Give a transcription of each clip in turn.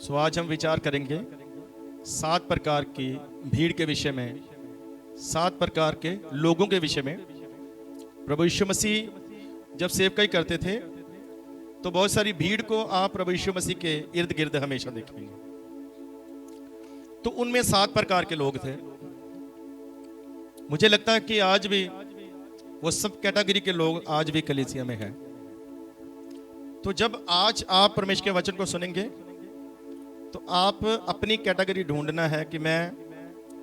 आज हम विचार करेंगे 7 प्रकार की भीड़ के विषय में, 7 प्रकार के लोगों के विषय में। प्रभु यीशु मसीह जब सेवकाई करते थे तो बहुत सारी भीड़ को आप प्रभु यीशु मसीह के इर्द गिर्द हमेशा देखेंगे। तो उनमें 7 प्रकार के लोग थे। मुझे लगता है कि आज भी वो सब कैटेगरी के लोग आज भी कलीसिया में हैं। तो जब आज आप परमेश्वर के वचन को सुनेंगे तो आप अपनी कैटेगरी ढूंढना है कि मैं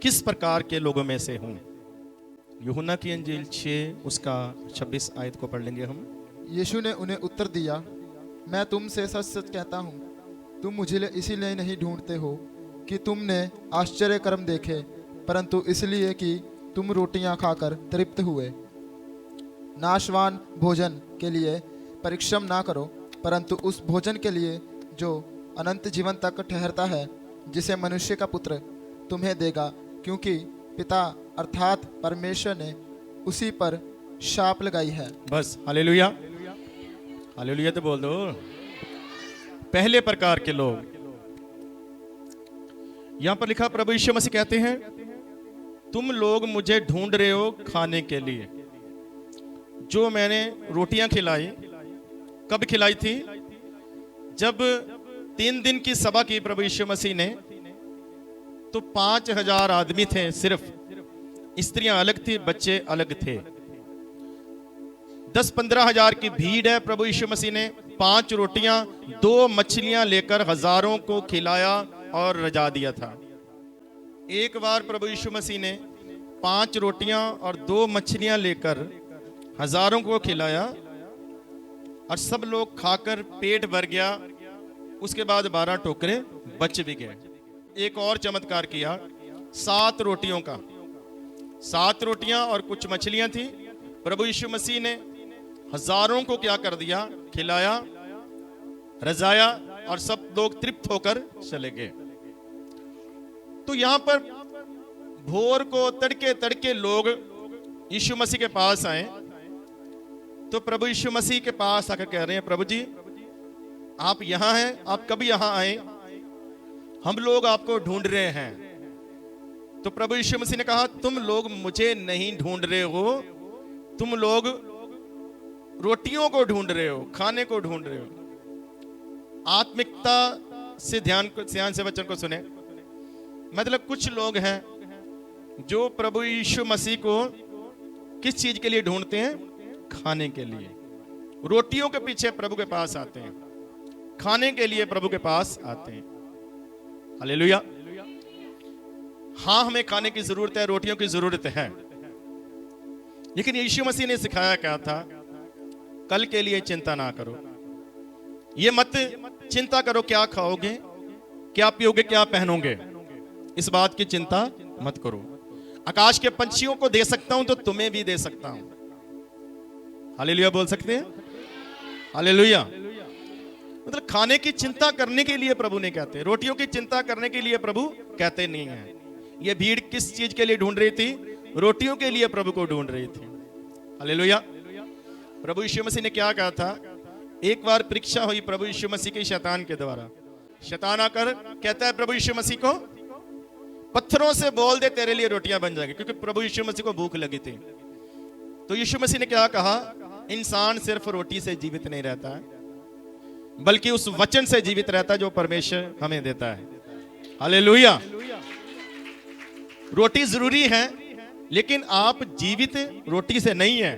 किस प्रकार के लोगों में से हूं। यूहन्ना की अंजील 6 उसका 26 आयत को पढ़ लेंगे हम। यीशु ने उन्हें उत्तर दिया, मैं तुमसे सच सच कहता हूँ, तुम मुझे इसीलिए नहीं ढूंढते हो कि तुमने आश्चर्य कर्म देखे, परंतु इसलिए कि तुम रोटियां खाकर तृप्त हुए। नाशवान भोजन के लिए परिश्रम ना करो, परंतु उस भोजन के लिए जो अनंत जीवन तक ठहरता है, जिसे मनुष्य का पुत्र तुम्हें देगा, क्योंकि पिता अर्थात परमेश्वर ने उसी पर शाप लगाई है। बस हालेलुया, हालेलुया तो बोल दो। पहले प्रकार के लोग यहां पर लिखा, प्रभु यीशु मसीह कहते हैं तुम लोग मुझे ढूंढ रहे हो खाने के लिए। जो मैंने रोटियां खिलाई, कब खिलाई थी? जब 3 दिन की सभा की प्रभु यीशु मसीह ने, तो 5000 आदमी थे, सिर्फ स्त्रियां अलग थी, बच्चे अलग थे। 10-15 हजार की भीड़ है। प्रभु यीशु मसीह ने 5 रोटियां 2 मछलियां लेकर हजारों को खिलाया और रजा दिया था। एक बार प्रभु यीशु मसीह ने 5 रोटियां और 2 मछलियां लेकर हजारों को खिलाया और सब लोग खाकर पेट भर गया। उसके बाद 12 टोकरे बच भी गए। एक और चमत्कार किया 7 रोटियों का। 7 रोटियां और कुछ मछलियां थी। प्रभु यीशु मसीह ने हजारों को क्या कर दिया? खिलाया, रजाया और सब लोग तृप्त होकर चले गए। तो यहां पर भोर को तड़के तड़के लोग यीशु मसीह के पास आए। तो प्रभु यीशु मसीह के पास आकर कह रहे हैं, प्रभु जी आप यहां हैं, आप कब यहां आए? हम लोग आपको ढूंढ रहे हैं। तो प्रभु यीशु मसीह ने कहा, तुम लोग मुझे नहीं ढूंढ रहे हो, तुम लोग रोटियों को ढूंढ रहे हो, खाने को ढूंढ रहे हो। आत्मिकता से ध्यान से वचन को सुने। मतलब कुछ लोग हैं जो प्रभु यीशु मसीह को किस चीज के लिए ढूंढते हैं? खाने के लिए। रोटियों के पीछे प्रभु के पास आते हैं, खाने के लिए प्रभु के पास आते हैं। हालेलुया। हाँ, हमें खाने की जरूरत है, रोटियों की जरूरत है, लेकिन यीशु मसीह ने सिखाया क्या था? कल के लिए चिंता ना करो। ये मत चिंता करो क्या खाओगे, क्या पियोगे, क्या पहनोगे। इस बात की चिंता मत करो। आकाश के पंछियों को दे सकता हूं तो तुम्हें भी दे सकता हूं। हालेलुया बोल सकते हैं? हालेलुया। मतलब खाने की चिंता करने के लिए प्रभु ने कहते हैं, रोटियों की चिंता करने के लिए प्रभु कहते नहीं है। ये भीड़ किस चीज के लिए ढूंढ रही थी? रोटियों के लिए प्रभु को ढूंढ रही थी। हालेलुया। प्रभु यीशु मसीह ने क्या कहा था? एक बार परीक्षा हुई प्रभु यीशु मसीह के शैतान के द्वारा। शैतान आकर कहता है प्रभु यीशु मसीह को, पत्थरों से बोल दे तेरे लिए रोटियां बन जाएगी, क्योंकि प्रभु यीशु मसीह को भूख लगी थी। तो यीशु मसीह ने क्या कहा? इंसान सिर्फ रोटी से जीवित नहीं रहता है, बल्कि उस वचन से जीवित रहता है जो परमेश्वर हमें देता है। हालेलुया। रोटी जरूरी है, लेकिन आप जीवित रोटी से नहीं है,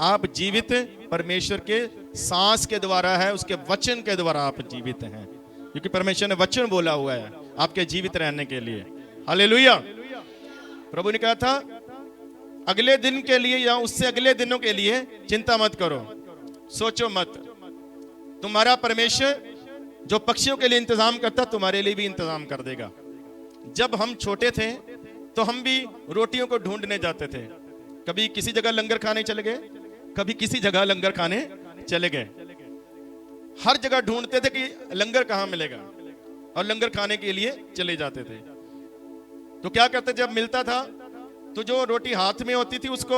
आप जीवित परमेश्वर के सांस के द्वारा है, उसके वचन के द्वारा आप जीवित हैं, क्योंकि परमेश्वर ने वचन बोला हुआ है आपके जीवित रहने के लिए। हालेलुया। प्रभु ने कहा था अगले दिन के लिए या उससे अगले दिनों के लिए चिंता मत करो, सोचो मत। तुम्हारा परमेश्वर जो पक्षियों के लिए इंतजाम करता, तुम्हारे लिए भी इंतजाम कर देगा। जब हम छोटे थे तो हम भी रोटियों को ढूंढने जाते थे। कभी किसी जगह लंगर खाने चले गए, कभी किसी जगह लंगर खाने चले गए। हर जगह ढूंढते थे कि लंगर कहां मिलेगा, और लंगर खाने के लिए चले जाते थे। तो क्या करते? जब मिलता था तो जो रोटी हाथ में होती थी उसको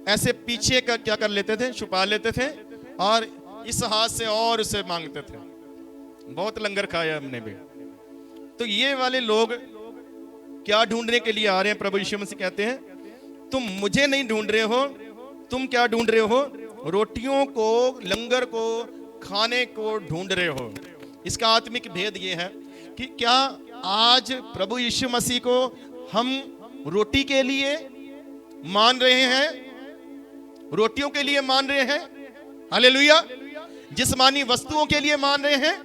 ऐसे पीछे क्या कर लेते थे? छुपा लेते थे, और इस हाथ से और उसे मांगते थे। बहुत लंगर खाया हमने भी। तो ये वाले लोग क्या ढूंढने के लिए आ रहे हैं? प्रभु यीशु मसीह कहते हैं तुम मुझे नहीं ढूंढ रहे हो, तुम क्या ढूंढ रहे हो? रोटियों को, लंगर को, खाने को ढूंढ रहे हो। इसका आत्मिक भेद ये है कि क्या आज प्रभु यीशु मसीह को हम रोटी के लिए मान रहे हैं, रोटियों के लिए मान रहे हैं, हालेलुया, जिस्मानी वस्तुओं के लिए मान रहे हैं,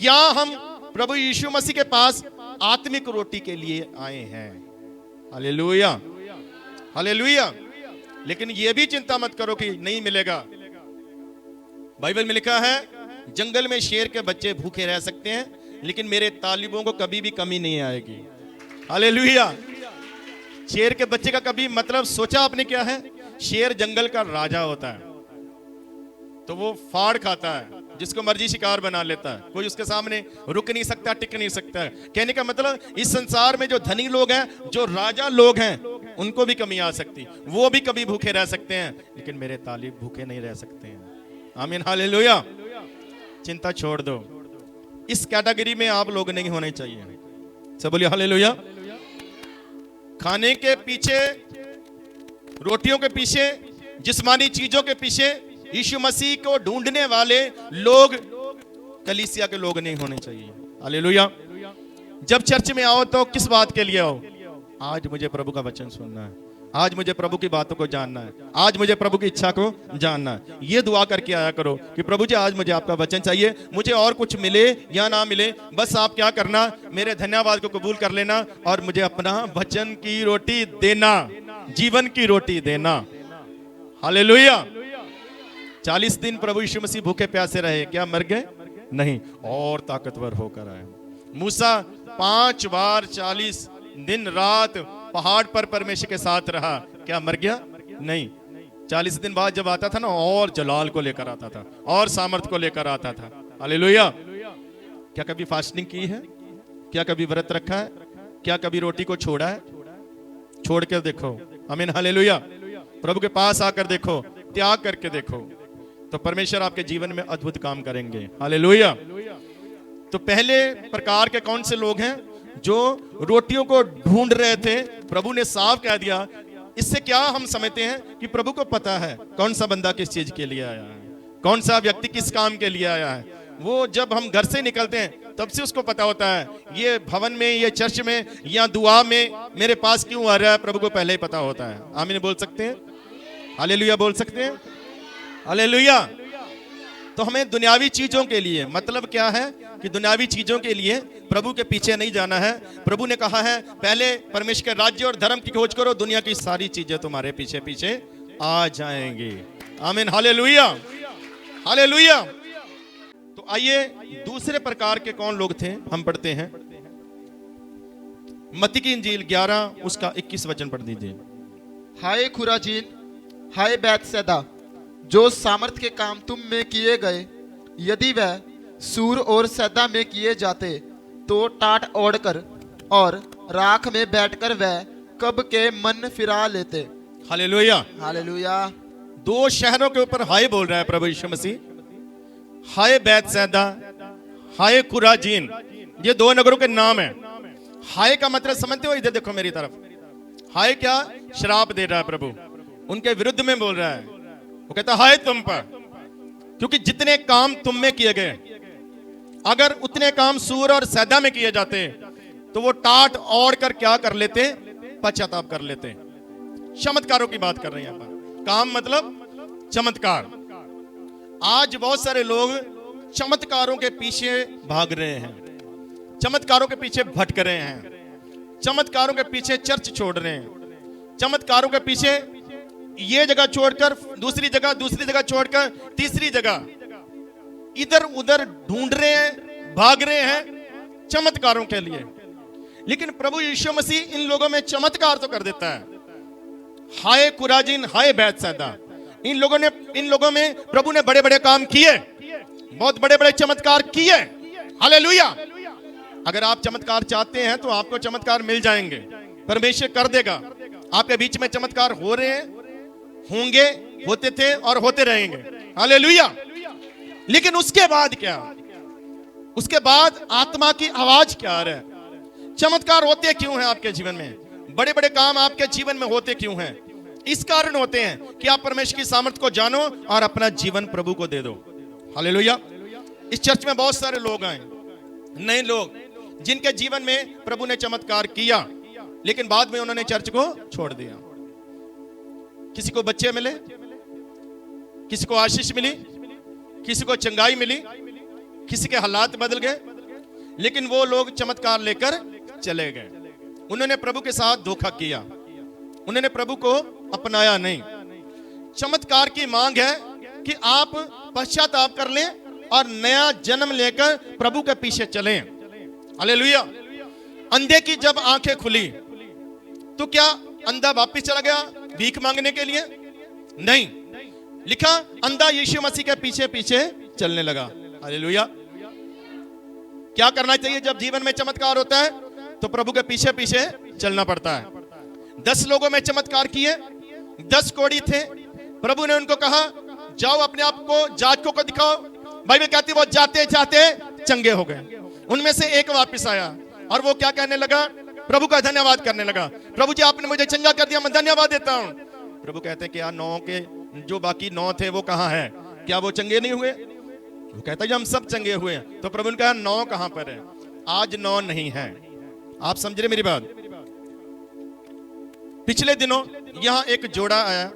या हम प्रभु यीशु मसीह के पास आत्मिक रोटी के लिए आए हैं? Hallelujah, hallelujah. लेकिन यह भी चिंता मत करो कि नहीं मिलेगा। बाइबल में लिखा है जंगल में शेर के बच्चे भूखे रह सकते हैं, लेकिन मेरे तालिबों को कभी भी कमी नहीं आएगी। हालेलुया। शेर के बच्चे का कभी मतलब सोचा आपने क्या है? शेर जंगल का राजा होता है, तो वो फाड़ खाता है, जिसको मर्जी शिकार बना लेता है, कोई उसके सामने रुक नहीं सकता, टिक नहीं सकता है। कहने का मतलब इस संसार में जो धनी लोग हैं, जो राजा लोग हैं, उनको भी कमी आ सकती, वो भी कभी भूखे रह सकते हैं, लेकिन मेरे तालिब भूखे नहीं रह सकते हैं। आमीन, हालेलुया। चिंता छोड़ दो, इस कैटेगरी में आप लोग नहीं होने चाहिए। सब बोलिए हालेलुया। खाने के पीछे, रोटियों के पीछे, जिस्मानी चीजों के पीछे यीशु मसीह को ढूंढने वाले लोग कलीसिया के लोग नहीं होने चाहिए। हालेलुया। जब चर्च में आओ तो किस बात के लिए आओ? आज मुझे प्रभु का वचन सुनना है, आज मुझे प्रभु की बातों को जानना है, आज मुझे प्रभु की इच्छा को जानना है। ये दुआ करके आया करो कि प्रभु जी आज मुझे आपका वचन चाहिए, मुझे और कुछ मिले या ना मिले, बस आप क्या करना, मेरे धन्यवाद को कबूल कर लेना और मुझे अपना वचन की रोटी देना, जीवन की रोटी देना। हालेलुया। 40 दिन प्रभु यीशु मसीह भूखे प्यासे रहे, क्या मर गए? नहीं, और ताकतवर होकर आए। मूसा 5 बार 40 दिन रात पहाड़ पर परमेश्वर के साथ रहा, क्या मर गया? नहीं। 40 दिन बाद जब आता था ना, और जलाल को लेकर आता था, और सामर्थ को लेकर आता था। हालेलुया। क्या कभी फास्टिंग की है? क्या कभी व्रत रखा है? क्या कभी रोटी को छोड़ा है? छोड़ कर देखो। आमीन, हालेलुया। प्रभु के पास आकर देखो, त्याग करके देखो, तो परमेश्वर आपके जीवन में अद्भुत काम करेंगे। हालेलुया। तो पहले प्रकार के कौन से लोग हैं? जो रोटियों को ढूंढ रहे थे। प्रभु ने साफ कह दिया। इससे क्या हम समझते हैं कि प्रभु को पता है कौन सा बंदा किस चीज के लिए आया है, कौन सा व्यक्ति किस काम के लिए आया है। वो जब हम घर से निकलते हैं तब से उसको पता होता है, ये भवन में, ये चर्च में या दुआ में मेरे पास क्यों आ रहा है, प्रभु को पहले ही पता होता है। आमीन बोल सकते हैं? हालेलुया बोल सकते हैं? हालेलुया। तो हमें दुनियावी चीजों के लिए, मतलब क्या है कि दुनियावी चीजों के लिए प्रभु के पीछे नहीं जाना है। प्रभु ने कहा है पहले परमेश्वर के राज्य और धर्म की खोज करो, दुनिया की सारी चीजें तुम्हारे पीछे पीछे आ जाएंगी। आमीन, हालेलुया, हालेलुया। तो आइए दूसरे प्रकार के कौन लोग थे, हम पढ़ते हैं मत्ती की इंजील 11 उसका 21 वचन पढ़ दीजिए। हाय खुराजीन, हाय बैतसैदा, जो सामर्थ के काम तुम में किए गए, यदि वह सूर और सैदा में किए जाते तो टाट ओढ़कर और राख में बैठकर वह कब के मन फिरा लेते। Hallelujah, hallelujah. 2 शहरों के ऊपर हाय बोल रहा है प्रभु यीशु मसीह। हाय बैतसैदा, हाय खुराजीन, ये 2 नगरों के नाम है। हाय का मतलब समझते हो? इधर देखो मेरी तरफ। हाय क्या? श्राप दे रहा है प्रभु, उनके विरुद्ध में बोल रहा है। वो कहता हाय तुम पर, क्योंकि जितने काम तुम में किए गए, अगर उतने काम सूर और सैदा में किए जाते तो वो टाट ओढ़ कर क्या कर लेते? पश्चाताप कर लेते। चमत्कारों की बात कर रहे हैं यहाँ पर। काम मतलब चमत्कार। आज बहुत सारे लोग चमत्कारों के पीछे भाग रहे हैं, चमत्कारों के पीछे भटक रहे हैं, चमत्कारों के पीछे चर्च छोड़ रहे हैं, चमत्कारों के पीछे ये जगह छोड़कर दूसरी जगह छोड़कर तीसरी जगह इधर उधर ढूंढ रहे हैं, भाग रहे हैं चमत्कारों के लिए। लेकिन प्रभु यीशु मसीह इन लोगों में चमत्कार तो कर देता है। हाय खुराजीन, हाय बैतसैदा, इन लोगों में प्रभु ने बड़े बड़े काम किए, बहुत बड़े बड़े चमत्कार किए। हालेलुया। अगर आप चमत्कार चाहते हैं तो आपको चमत्कार मिल जाएंगे, परमेश्वर कर देगा। आपके बीच में चमत्कार हो रहे हैं, होंगे, होते थे और होते रहेंगे। हालेलुया। लेकिन उसके बाद क्या? उसके बाद आत्मा की आवाज क्या आ रहा है? चमत्कार होते क्यों हैं आपके जीवन में? बड़े बड़े काम आपके जीवन में होते क्यों हैं? इस कारण होते हैं कि आप परमेश्वर की सामर्थ को जानो और अपना जीवन प्रभु को दे दो। हालेलुया। इस चर्च में बहुत सारे लोग आए, नए लोग, जिनके जीवन में प्रभु ने चमत्कार किया, लेकिन बाद में उन्होंने चर्च को छोड़ दिया। किसी को बच्चे मिले, किसी को आशीष मिली, किसी को चंगाई मिली, किसी के हालात बदल गए, लेकिन वो लोग चमत्कार लेकर चले गए। उन्होंने प्रभु के साथ धोखा किया, उन्होंने प्रभु को अपनाया नहीं। चमत्कार की मांग है कि आप पश्चाताप कर लें और नया जन्म लेकर प्रभु के पीछे चलें। हालेलुया। अंधे की जब आंखें खुली तो क्या अंधा वापिस चला गया भीख मांगने के लिए? नहीं, लिखा अंधा यीशु मसीह के पीछे पीछे चलने लगा। हालेलुया। क्या करना चाहिए जब जीवन में चमत्कार होता है? तो प्रभु के पीछे पीछे चलना पड़ता है। 10 लोगों में चमत्कार किए, 10 कोढ़ी थे। प्रभु ने उनको कहा जाओ अपने आप को जाजकों को दिखाओ। बाइबल कहती वो जाते जाते चंगे हो गए। उनमें से एक वापस आया और वो क्या कहने लगा? प्रभु का धन्यवाद करने लगा। प्रभु जी आपने मुझे चंगा कर दिया, मैं धन्यवाद देता हूं। प्रभु कहते हैं क्या 9 के जो बाकी 9 थे वो कहां है? क्या वो चंगे नहीं हुए? वो कहता है हम सब चंगे हुए। तो प्रभु ने कहा 9 कहां पर है? आज 9 नहीं है। आप समझ रहे मेरी बात? पिछले दिनों यहां एक जोड़ा आया,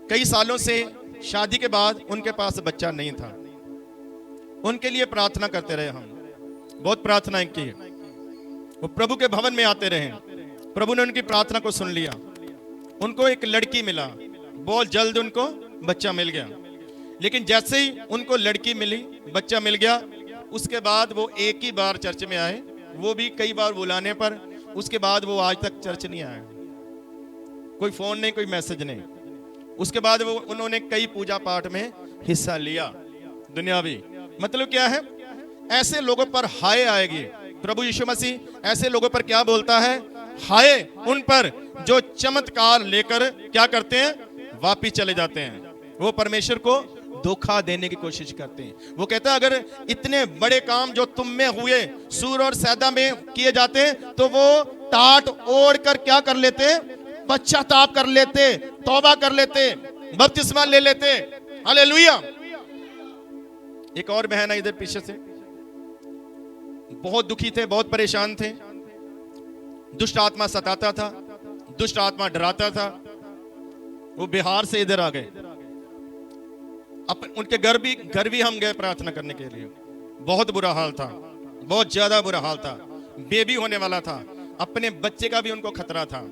कई सालों से शादी के बाद उनके पास बच्चा नहीं था। उनके लिए प्रार्थना करते रहे, हम बहुत प्रार्थनाएं की। वो प्रभु के भवन में आते रहे, प्रभु ने उनकी प्रार्थना को सुन लिया। उनको एक लड़की मिला, बहुत जल्द उनको बच्चा मिल गया। लेकिन जैसे ही उनको लड़की मिली, बच्चा मिल गया, उसके बाद वो एक ही बार चर्च में आए, वो भी कई बार बुलाने पर। उसके बाद वो आज तक चर्च नहीं आए, कोई फोन नहीं, कोई मैसेज नहीं। उसके बाद वो उन्होंने कई पूजा पाठ में हिस्सा लिया, दुनियावी। मतलब क्या है? ऐसे लोगों पर हाय आएगी। प्रभु यीशु मसीह ऐसे लोगों पर क्या बोलता है? हाय उन पर जो चमत्कार लेकर क्या करते हैं? वापिस चले जाते हैं। वो परमेश्वर को धोखा देने की कोशिश करते हैं। वो कहता है अगर इतने बड़े काम जो तुम में हुए सूर और सैदा में किए जाते तो वो टाट ओढ़ कर क्या कर लेते? पश्चाताप कर लेते, तौबा कर लेते, बपतिस्मा ले लेते। हालेलुया। एक और बहन है इधर पीछे से, बहुत दुखी थे, बहुत परेशान थे। दुष्ट आत्मा सताता था, दुष्ट आत्मा डराता था। वो बिहार से इधर आ गए। उनके घर भी हम गए प्रार्थना करने के लिए। बहुत बुरा हाल था, बहुत ज्यादा बुरा हाल था। बेबी होने वाला था, अपने बच्चे का भी उनको खतरा था।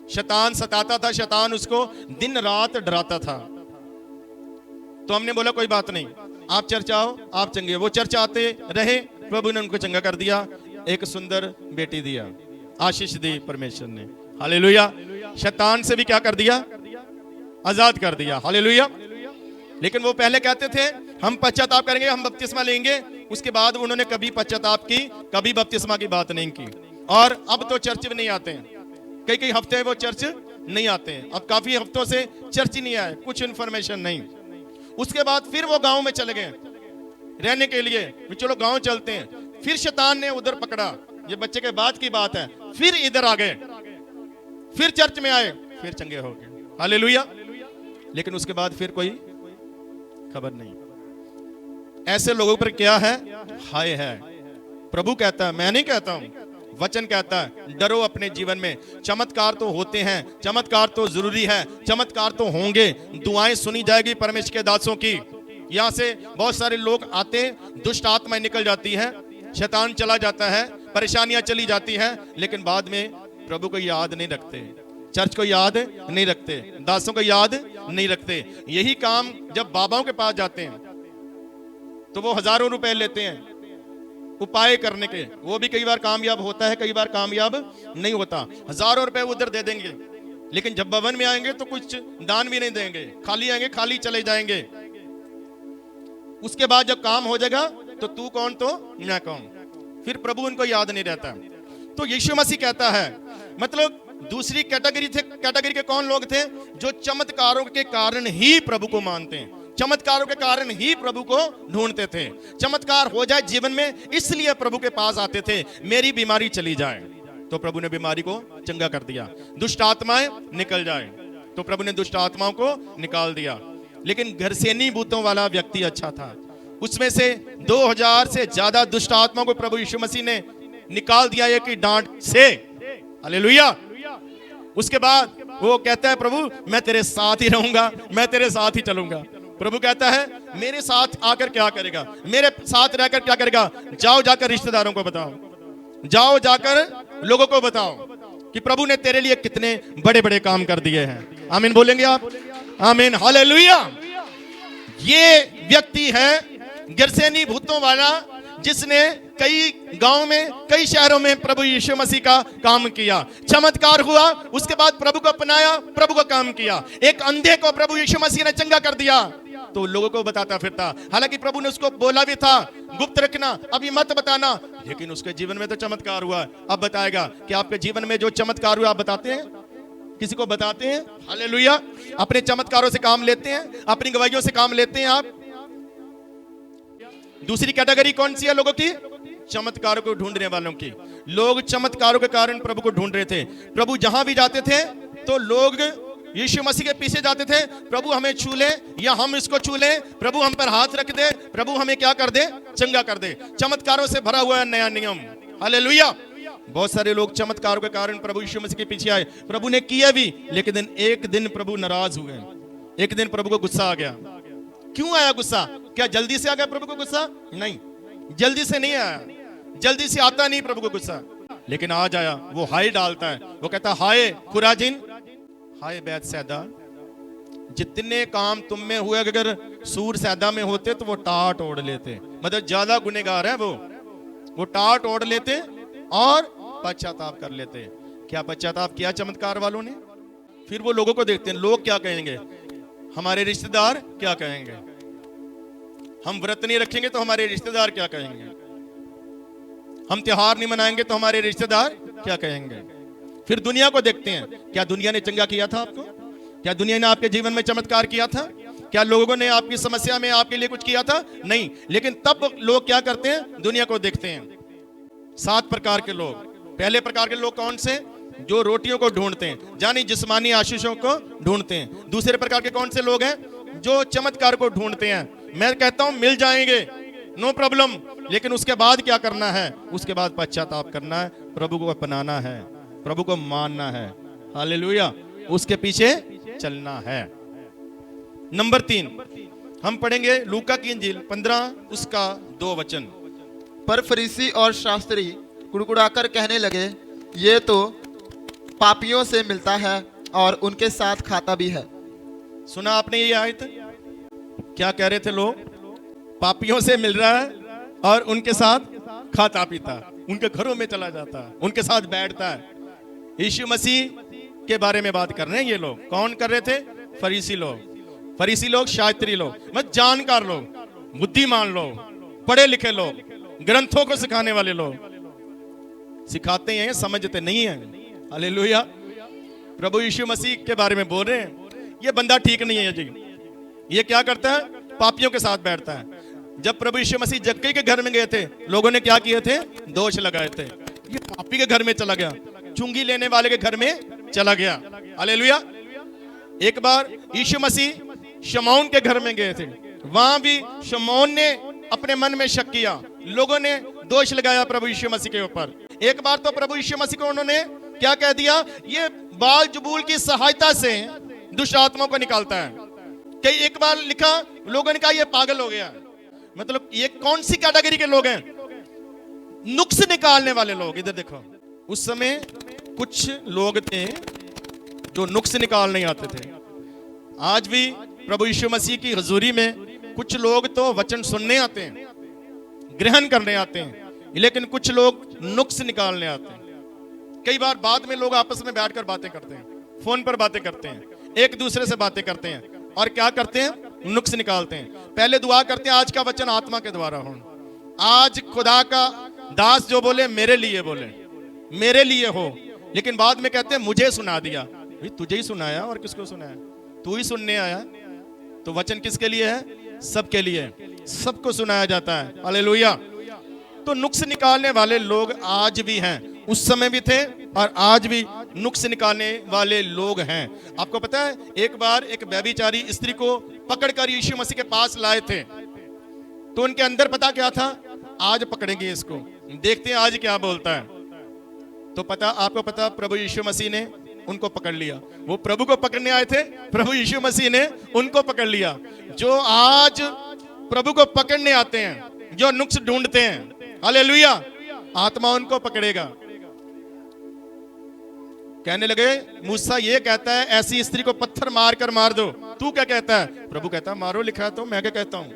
शैतान सताता था, शैतान उसको दिन रात डराता था। तो हमने बोला कोई बात नहीं, आप चर्च आओ, आप चंगे। वो चर्च आते रहे, प्रभु ने उनको चंगा कर दिया, एक सुंदर बेटी दिया, आशीष दी परमेश्वर ने। हालेलुया। शैतान से भी क्या कर दिया? आजाद कर दिया। हालेलुया। लेकिन वो पहले कहते थे हम पश्चाताप करेंगे, हम बपतिस्मा लेंगे। उसके बाद उन्होंने कभी पश्चाताप की, कभी बपतिस्मा की बात नहीं की। और अब तो चर्च में नहीं आते हैं, कई कई हफ्ते वो चर्च नहीं आते हैं। अब काफी हफ्तों से चर्च ही नहीं आए, कुछ इन्फॉर्मेशन नहीं। उसके बाद फिर वो गांव में चले गए रहने के लिए, चलो गांव चलते हैं। फिर शैतान ने उधर पकड़ा, ये बच्चे के बाद की बात है। फिर इधर आ गए, फिर चर्च में आए, फिर चंगे हो गए। हालेलुया। लेकिन उसके बाद फिर कोई खबर नहीं। ऐसे लोगों पर क्या है? हाय है। प्रभु कहता है, मैं नहीं कहता हूं, वचन कहता है डरो अपने जीवन में। चमत्कार तो होते हैं, चमत्कार तो जरूरी है, चमत्कार तो होंगे। दुआएं सुनी जाएगी परमेश्वर के दासों की। यहाँ से बहुत सारे लोग आते, दुष्ट आत्माएं निकल जाती है, शैतान चला जाता है, परेशानियां चली जाती हैं, लेकिन बाद में प्रभु को याद नहीं रखते, चर्च को याद नहीं रखते, दासों को याद नहीं रखते। यही काम जब बाबाओं के पास जाते हैं तो वो हजारों रुपए लेते हैं उपाय करने के। वो भी कई बार कामयाब होता है, कई बार कामयाब नहीं होता। हजारों रुपए उधर दे देंगे, लेकिन जब भवन में आएंगे तो कुछ दान भी नहीं देंगे, खाली आएंगे, खाली चले जाएंगे। उसके बाद जब काम हो जाएगा तो तू कौन तो मैं कौन। फिर प्रभु उनको याद नहीं रहता। तो यीशु मसीह कहता है, मतलब दूसरी कैटेगरी के कौन लोग थे? जो चमत्कारों के कारण ही प्रभु को मानते हैं, चमत्कारों के कारण ही प्रभु को ढूंढते थे। चमत्कार हो जाए जीवन में, इसलिए प्रभु के पास आते थे, मेरी बीमारी चली जाए। तो प्रभु ने बीमारी को चंगा कर दिया। दुष्ट आत्माएं निकल जाए, तो प्रभु ने दुष्ट आत्माओं को निकाल दिया। लेकिन घरसेनी भूतों वाला व्यक्ति अच्छा था, उसमें से 2000 से ज्यादा दुष्ट आत्माओं को प्रभु यीशु मसीह ने निकाल दिया एक ही डांट से। हालेलुया। उसके बाद वो कहता है, प्रभु मैं तेरे साथ ही रहूंगा, मैं तेरे साथ ही चलूंगा। प्रभु कहता है, मेरे साथ आकर क्या करेगा, मेरे साथ रहकर क्या करेगा? जाओ जाकर रिश्तेदारों को बताओ, जाओ जाकर लोगों को बताओ कि प्रभु ने तेरे लिए कितने बड़े बड़े काम कर दिए हैं। आमीन बोलेंगे आप? आमीन, हालेलुया। ये व्यक्ति है गिरसेनी भूतों वाला, जिसने कई गांव में, कई शहरों में प्रभु यीशु मसीह का काम किया। चमत्कार हुआ, उसके बाद प्रभु को अपनाया, प्रभु का काम किया। एक अंधे को प्रभु यीशु मसीह ने चंगा कर दिया, तो लोगों को बताता फिरता। हालांकि प्रभु ने उसको बोला भी था, गुप्त रखना, अभी मत बताना, लेकिन उसके जीवन में तो चमत्कार हुआ। अब बताएगा कि आपके जीवन में जो चमत्कार हुआ आप बताते हैं, किसी को बताते हैं? हालेलुया। अपने चमत्कारों से काम लेते हैं, अपनी गवाहियों से काम लेते हैं आप। दूसरी कैटेगरी कौन सी है लोगों की? चमत्कारों को ढूंढने वालों की। लोग चमत्कारों के कारण प्रभु को ढूंढ रहे थे। प्रभु जहां भी जाते थे तो लोग यीशु मसीह के पीछे जाते थे, प्रभु हमें छू ले या हम इसको छू ले, प्रभु हम पर हाथ रख दे, प्रभु हमें क्या कर दे? चंगा कर दे। चमत्कारों से भरा हुआ है नया नियम। हालेलुया। बहुत सारे लोग चमत्कारों के कारण प्रभु यीशु मसीह के पीछे आए, प्रभु ने किया भी, लेकिन एक दिन प्रभु नाराज हुए, एक दिन प्रभु को गुस्सा आ गया। क्यों आया गुस्सा? क्या जल्दी से आ गया प्रभु को गुस्सा? नहीं, जल्दी से नहीं आया, जल्दी से आता नहीं प्रभु को गुस्सा, लेकिन आज आया। वो हाय डालता है, वो कहता हाय खुराजिन, हाय बैतसैदा, जितने काम तुम में हुए अगर सूर सैदा में होते तो वो टाट ओढ़ लेते। मतलब ज्यादा गुनहगार है वो टाट ओढ़ लेते और पश्चाताप कर लेते। क्या पश्चाताप किया चमत्कार वालों ने? फिर वो लोगों को देखते हैं, लोग क्या कहेंगे, हमारे रिश्तेदार क्या कहेंगे, हम व्रत नहीं रखेंगे तो हमारे रिश्तेदार क्या कहेंगे, हम त्योहार नहीं मनाएंगे तो हमारे रिश्तेदार क्या कहेंगे। फिर दुनिया को देखते हैं, क्या दुनिया ने चंगा किया था आपको? क्या दुनिया ने आपके जीवन में चमत्कार किया था? क्या लोगों ने आपकी समस्या में आपके लिए कुछ किया था? नहीं। लेकिन तब लोग क्या करते हैं? दुनिया को देखते हैं। 7 प्रकार के लोग। पहले प्रकार के लोग कौन से? जो रोटियों को ढूंढते हैं, यानी जिस्मानी आशीषों को ढूंढते हैं। दूसरे प्रकार के कौन से लोग हैं? जो चमत्कार को ढूंढते हैं। मैं कहता हूं मिल जाएंगे, नो प्रॉब्लम, लेकिन उसके बाद क्या करना है? उसके बाद पश्चाताप करना है, प्रभु को अपनाना है, प्रभु को मानना है। हालेलुया। उसके पीछे चलना है। नंबर 3 हम पढ़ेंगे लूका की इंजील 15 उसका 2 वचन। पर फरीसी और शास्त्री कुड़कुड़ाकर कहने लगे, ये तो पापियों से मिलता है और उनके साथ खाता भी है। सुना आपने ये आयत? क्या कह रहे थे लोग? पापियों से मिल रहा है और उनके साथ खाता पीता, उनके घरों में चला जाता है, उनके साथ बैठता है। यीशु मसीह के बारे में बात कर रहे हैं ये लोग। कौन कर रहे थे? फरीसी लोग। फरीसी लोग, शास्त्री लोग, मतलब जानकार लोग, बुद्धिमान लोग, पढ़े लिखे लोग, ग्रंथों को सिखाने वाले लोग। सिखाते हैं, समझते नहीं है। हालेलुया। प्रभु यीशु मसीह के बारे में बोल रहे हैं, ये बंदा ठीक नहीं है जी। ये क्या करता है? पापियों के साथ बैठता है। जब प्रभु यीशु मसीह जक्कई के घर में गए थे, लोगों ने क्या किए थे? दोष लगाए थे, ये पापी के घर में चला गया, चुंगी लेने वाले के घर में चला गया। हालेलुया। एक बार यीशु मसीह शमौन के घर में गए थे, वहां भी शमौन ने अपने मन में शक किया, लोगों ने दोष लगाया प्रभु यीशु मसीह के ऊपर। एक बार तो प्रभु यीशु मसीह को उन्होंने क्या कह दिया? ये बाल जुबूल की सहायता से दुष्ट आत्माओं को निकालता है। कई एक बार लिखा, लोगों ने कहा ये पागल हो गया। मतलब ये कौन सी कैटेगरी के लोग हैं? नुक्स निकालने वाले लोग। इधर देखो, उस समय कुछ लोग थे जो नुक्स निकालने आते थे। आज भी प्रभु यीशु मसीह की हुजूरी में कुछ लोग तो वचन सुनने आते हैं, ग्रहण करने आते हैं, लेकिन कुछ लोग नुक्स निकालने आते हैं। कई बार बाद में लोग आपस में बैठकर बातें करते हैं, फोन पर बातें करते हैं, एक दूसरे से बातें करते हैं और क्या करते हैं? नुक्स निकालते हैं। पहले दुआ करते हैं आज का वचन आत्मा के द्वारा हो, आज खुदा का दास जो बोले मेरे लिए बोले, मेरे लिए हो। लेकिन बाद में कहते हैं मुझे सुना दिया। तुझे ही सुनाया और किसको सुनाया? तू ही सुनने आया। तो वचन किसके लिए है? सबके लिए, सबको सुनाया जाता है। हालेलुया। तो नुक्स निकालने वाले लोग आज भी हैं, उस समय भी थे और आज भी नुक्स निकालने वाले लोग हैं। आपको पता है, एक बार एक व्यभिचारी स्त्री को पकड़कर यीशु मसीह के पास लाए थे, तो उनके अंदर पता क्या था? आज पकड़ेंगे इसको, देखते हैं आज क्या बोलता है। तो पता, आपको पता, प्रभु यीशु मसीह ने उनको पकड़ लिया। वो प्रभु को पकड़ने आए थे, प्रभु यीशु मसीह ने उनको पकड़ लिया। जो आज प्रभु को पकड़ने आते हैं, जो नुक्स ढूंढते हैं, हालेलुया, आत्मा उनको पकड़ेगा। कहने लगे, मूसा ये कहता है ऐसी स्त्री को पत्थर मार कर मार दो, तू क्या कहता है? प्रभु कहता है मारो, लिखा है तो मैं क्या कहता हूं?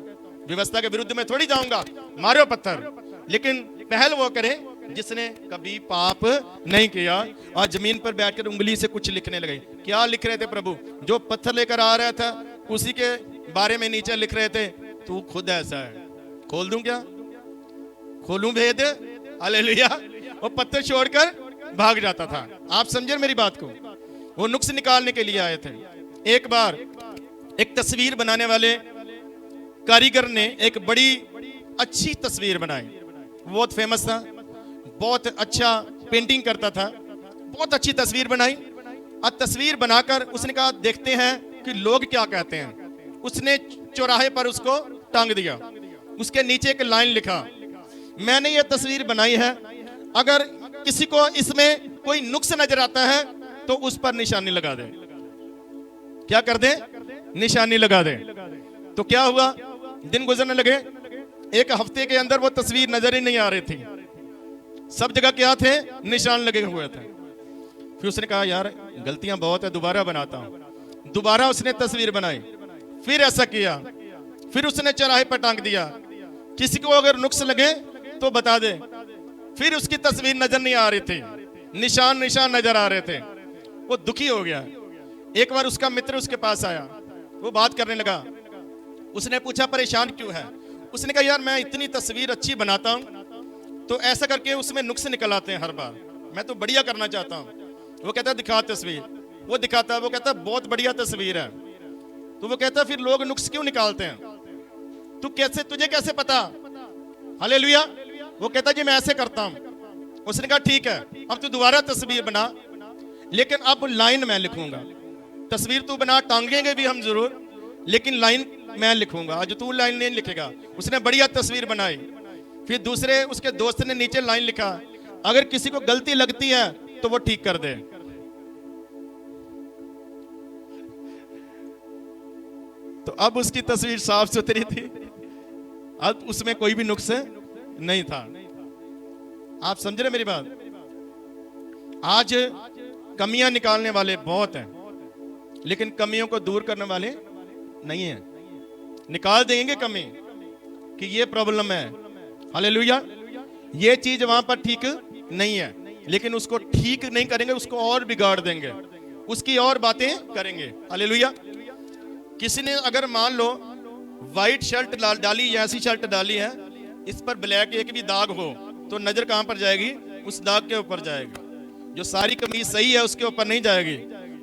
व्यवस्था के विरुद्ध में थोड़ी जाऊंगा, मारो पत्थर। लेकिन पहल वो करे जिसने कभी पाप नहीं किया। और जमीन पर बैठकर उंगली से कुछ लिखने लगे। क्या लिख रहे थे प्रभु? जो पत्थर लेकर आ रहा था उसी के बारे में नीचे लिख रहे थे, तू खुद ऐसा है। खोल दूं क्या? खोलूं भेद? हालेलुया। वो पत्थर छोड़कर भाग जाता था। आप समझे मेरी बात को? वो नुक्स निकालने के लिए आए थे। एक बार एक तस्वीर बनाने वाले कारीगर ने एक बड़ी अच्छी तस्वीर बनाई, बहुत फेमस था, बहुत अच्छा पेंटिंग करता था, बहुत अच्छी तस्वीर बनाई। और तस्वीर बनाकर उसने कहा देखते हैं कि लोग क्या कहते हैं। उसने चौराहे पर उसको टांग दिया, उसके नीचे एक लाइन लिखा, मैंने ये तस्वीर बनाई है, अगर किसी को इसमें कोई नुक्स नजर आता है तो उस पर निशानी लगा दे। क्या कर दे? निशानी लगा दे। तो क्या हुआ? दिन गुजरने लगे, एक हफ्ते के अंदर वो तस्वीर नजर ही नहीं आ रही थी। सब जगह क्या थे? निशान लगे हुए थे। फिर उसने कहा यार गलतियां बहुत है, दोबारा बनाता हूं। दोबारा उसने तस्वीर बनाई, फिर ऐसा किया, फिर उसने चौराहे पर टांग दिया, किसी को अगर नुक्स लगे तो बता दे। फिर उसकी तस्वीर नजर नहीं आ रही थी, निशान नजर आ रहे थे। वो दुखी हो गया। एक बार उसका मित्र उसके पास आया, वो बात करने लगा। उसने पूछा परेशान क्यों है? उसने कहा यार मैं इतनी तस्वीर अच्छी बनाता हूं तो ऐसा करके उसमें नुक्स निकल आते हैं हर बार, मैं तो बढ़िया करना चाहता हूं। वो कहता दिखा तस्वीर, वो दिखाता है, वो कहता बहुत बढ़िया तस्वीर है। तो वो कहता फिर लोग नुक्स क्यों निकालते हैं? तू कैसे, तुझे कैसे पता? हालेलुया। वो कहता जी मैं ऐसे करता हूं। उसने कहा ठीक है, अब तू दोबारा तस्वीर बना, लेकिन अब लाइन मैं लिखूंगा। तस्वीर तू बना, टांगेंगे भी हम जरूर, लेकिन लाइन मैं लिखूंगा, आज तू लाइन नहीं लिखेगा। उसने बढ़िया तस्वीर बनाई। फिर दूसरे उसके दोस्त ने नीचे लाइन लिखा, अगर किसी को गलती लगती है तो वो ठीक कर दे। तो अब उसकी तस्वीर साफ सुथरी थी, अब उसमें कोई भी नुक्स नहीं था। आप समझ रहे मेरी बात? आज कमियां निकालने वाले बहुत हैं, लेकिन कमियों को दूर करने वाले नहीं है। निकाल देंगे कमी कि ये प्रॉब्लम है, हालेलुया, ये चीज वहां पर ठीक नहीं है, लेकिन उसको ठीक नहीं करेंगे, उसको और बिगाड़ देंगे, उसकी और बातें करेंगे। हालेलुया। किसी ने अगर मान लो व्हाइट शर्ट डाली या ऐसी शर्ट डाली है, इस पर ब्लैक एक भी दाग हो तो नजर कहां पर जाएगी? उस दाग के ऊपर जाएगी। जो सारी कमीज सही है उसके ऊपर नहीं जाएगी,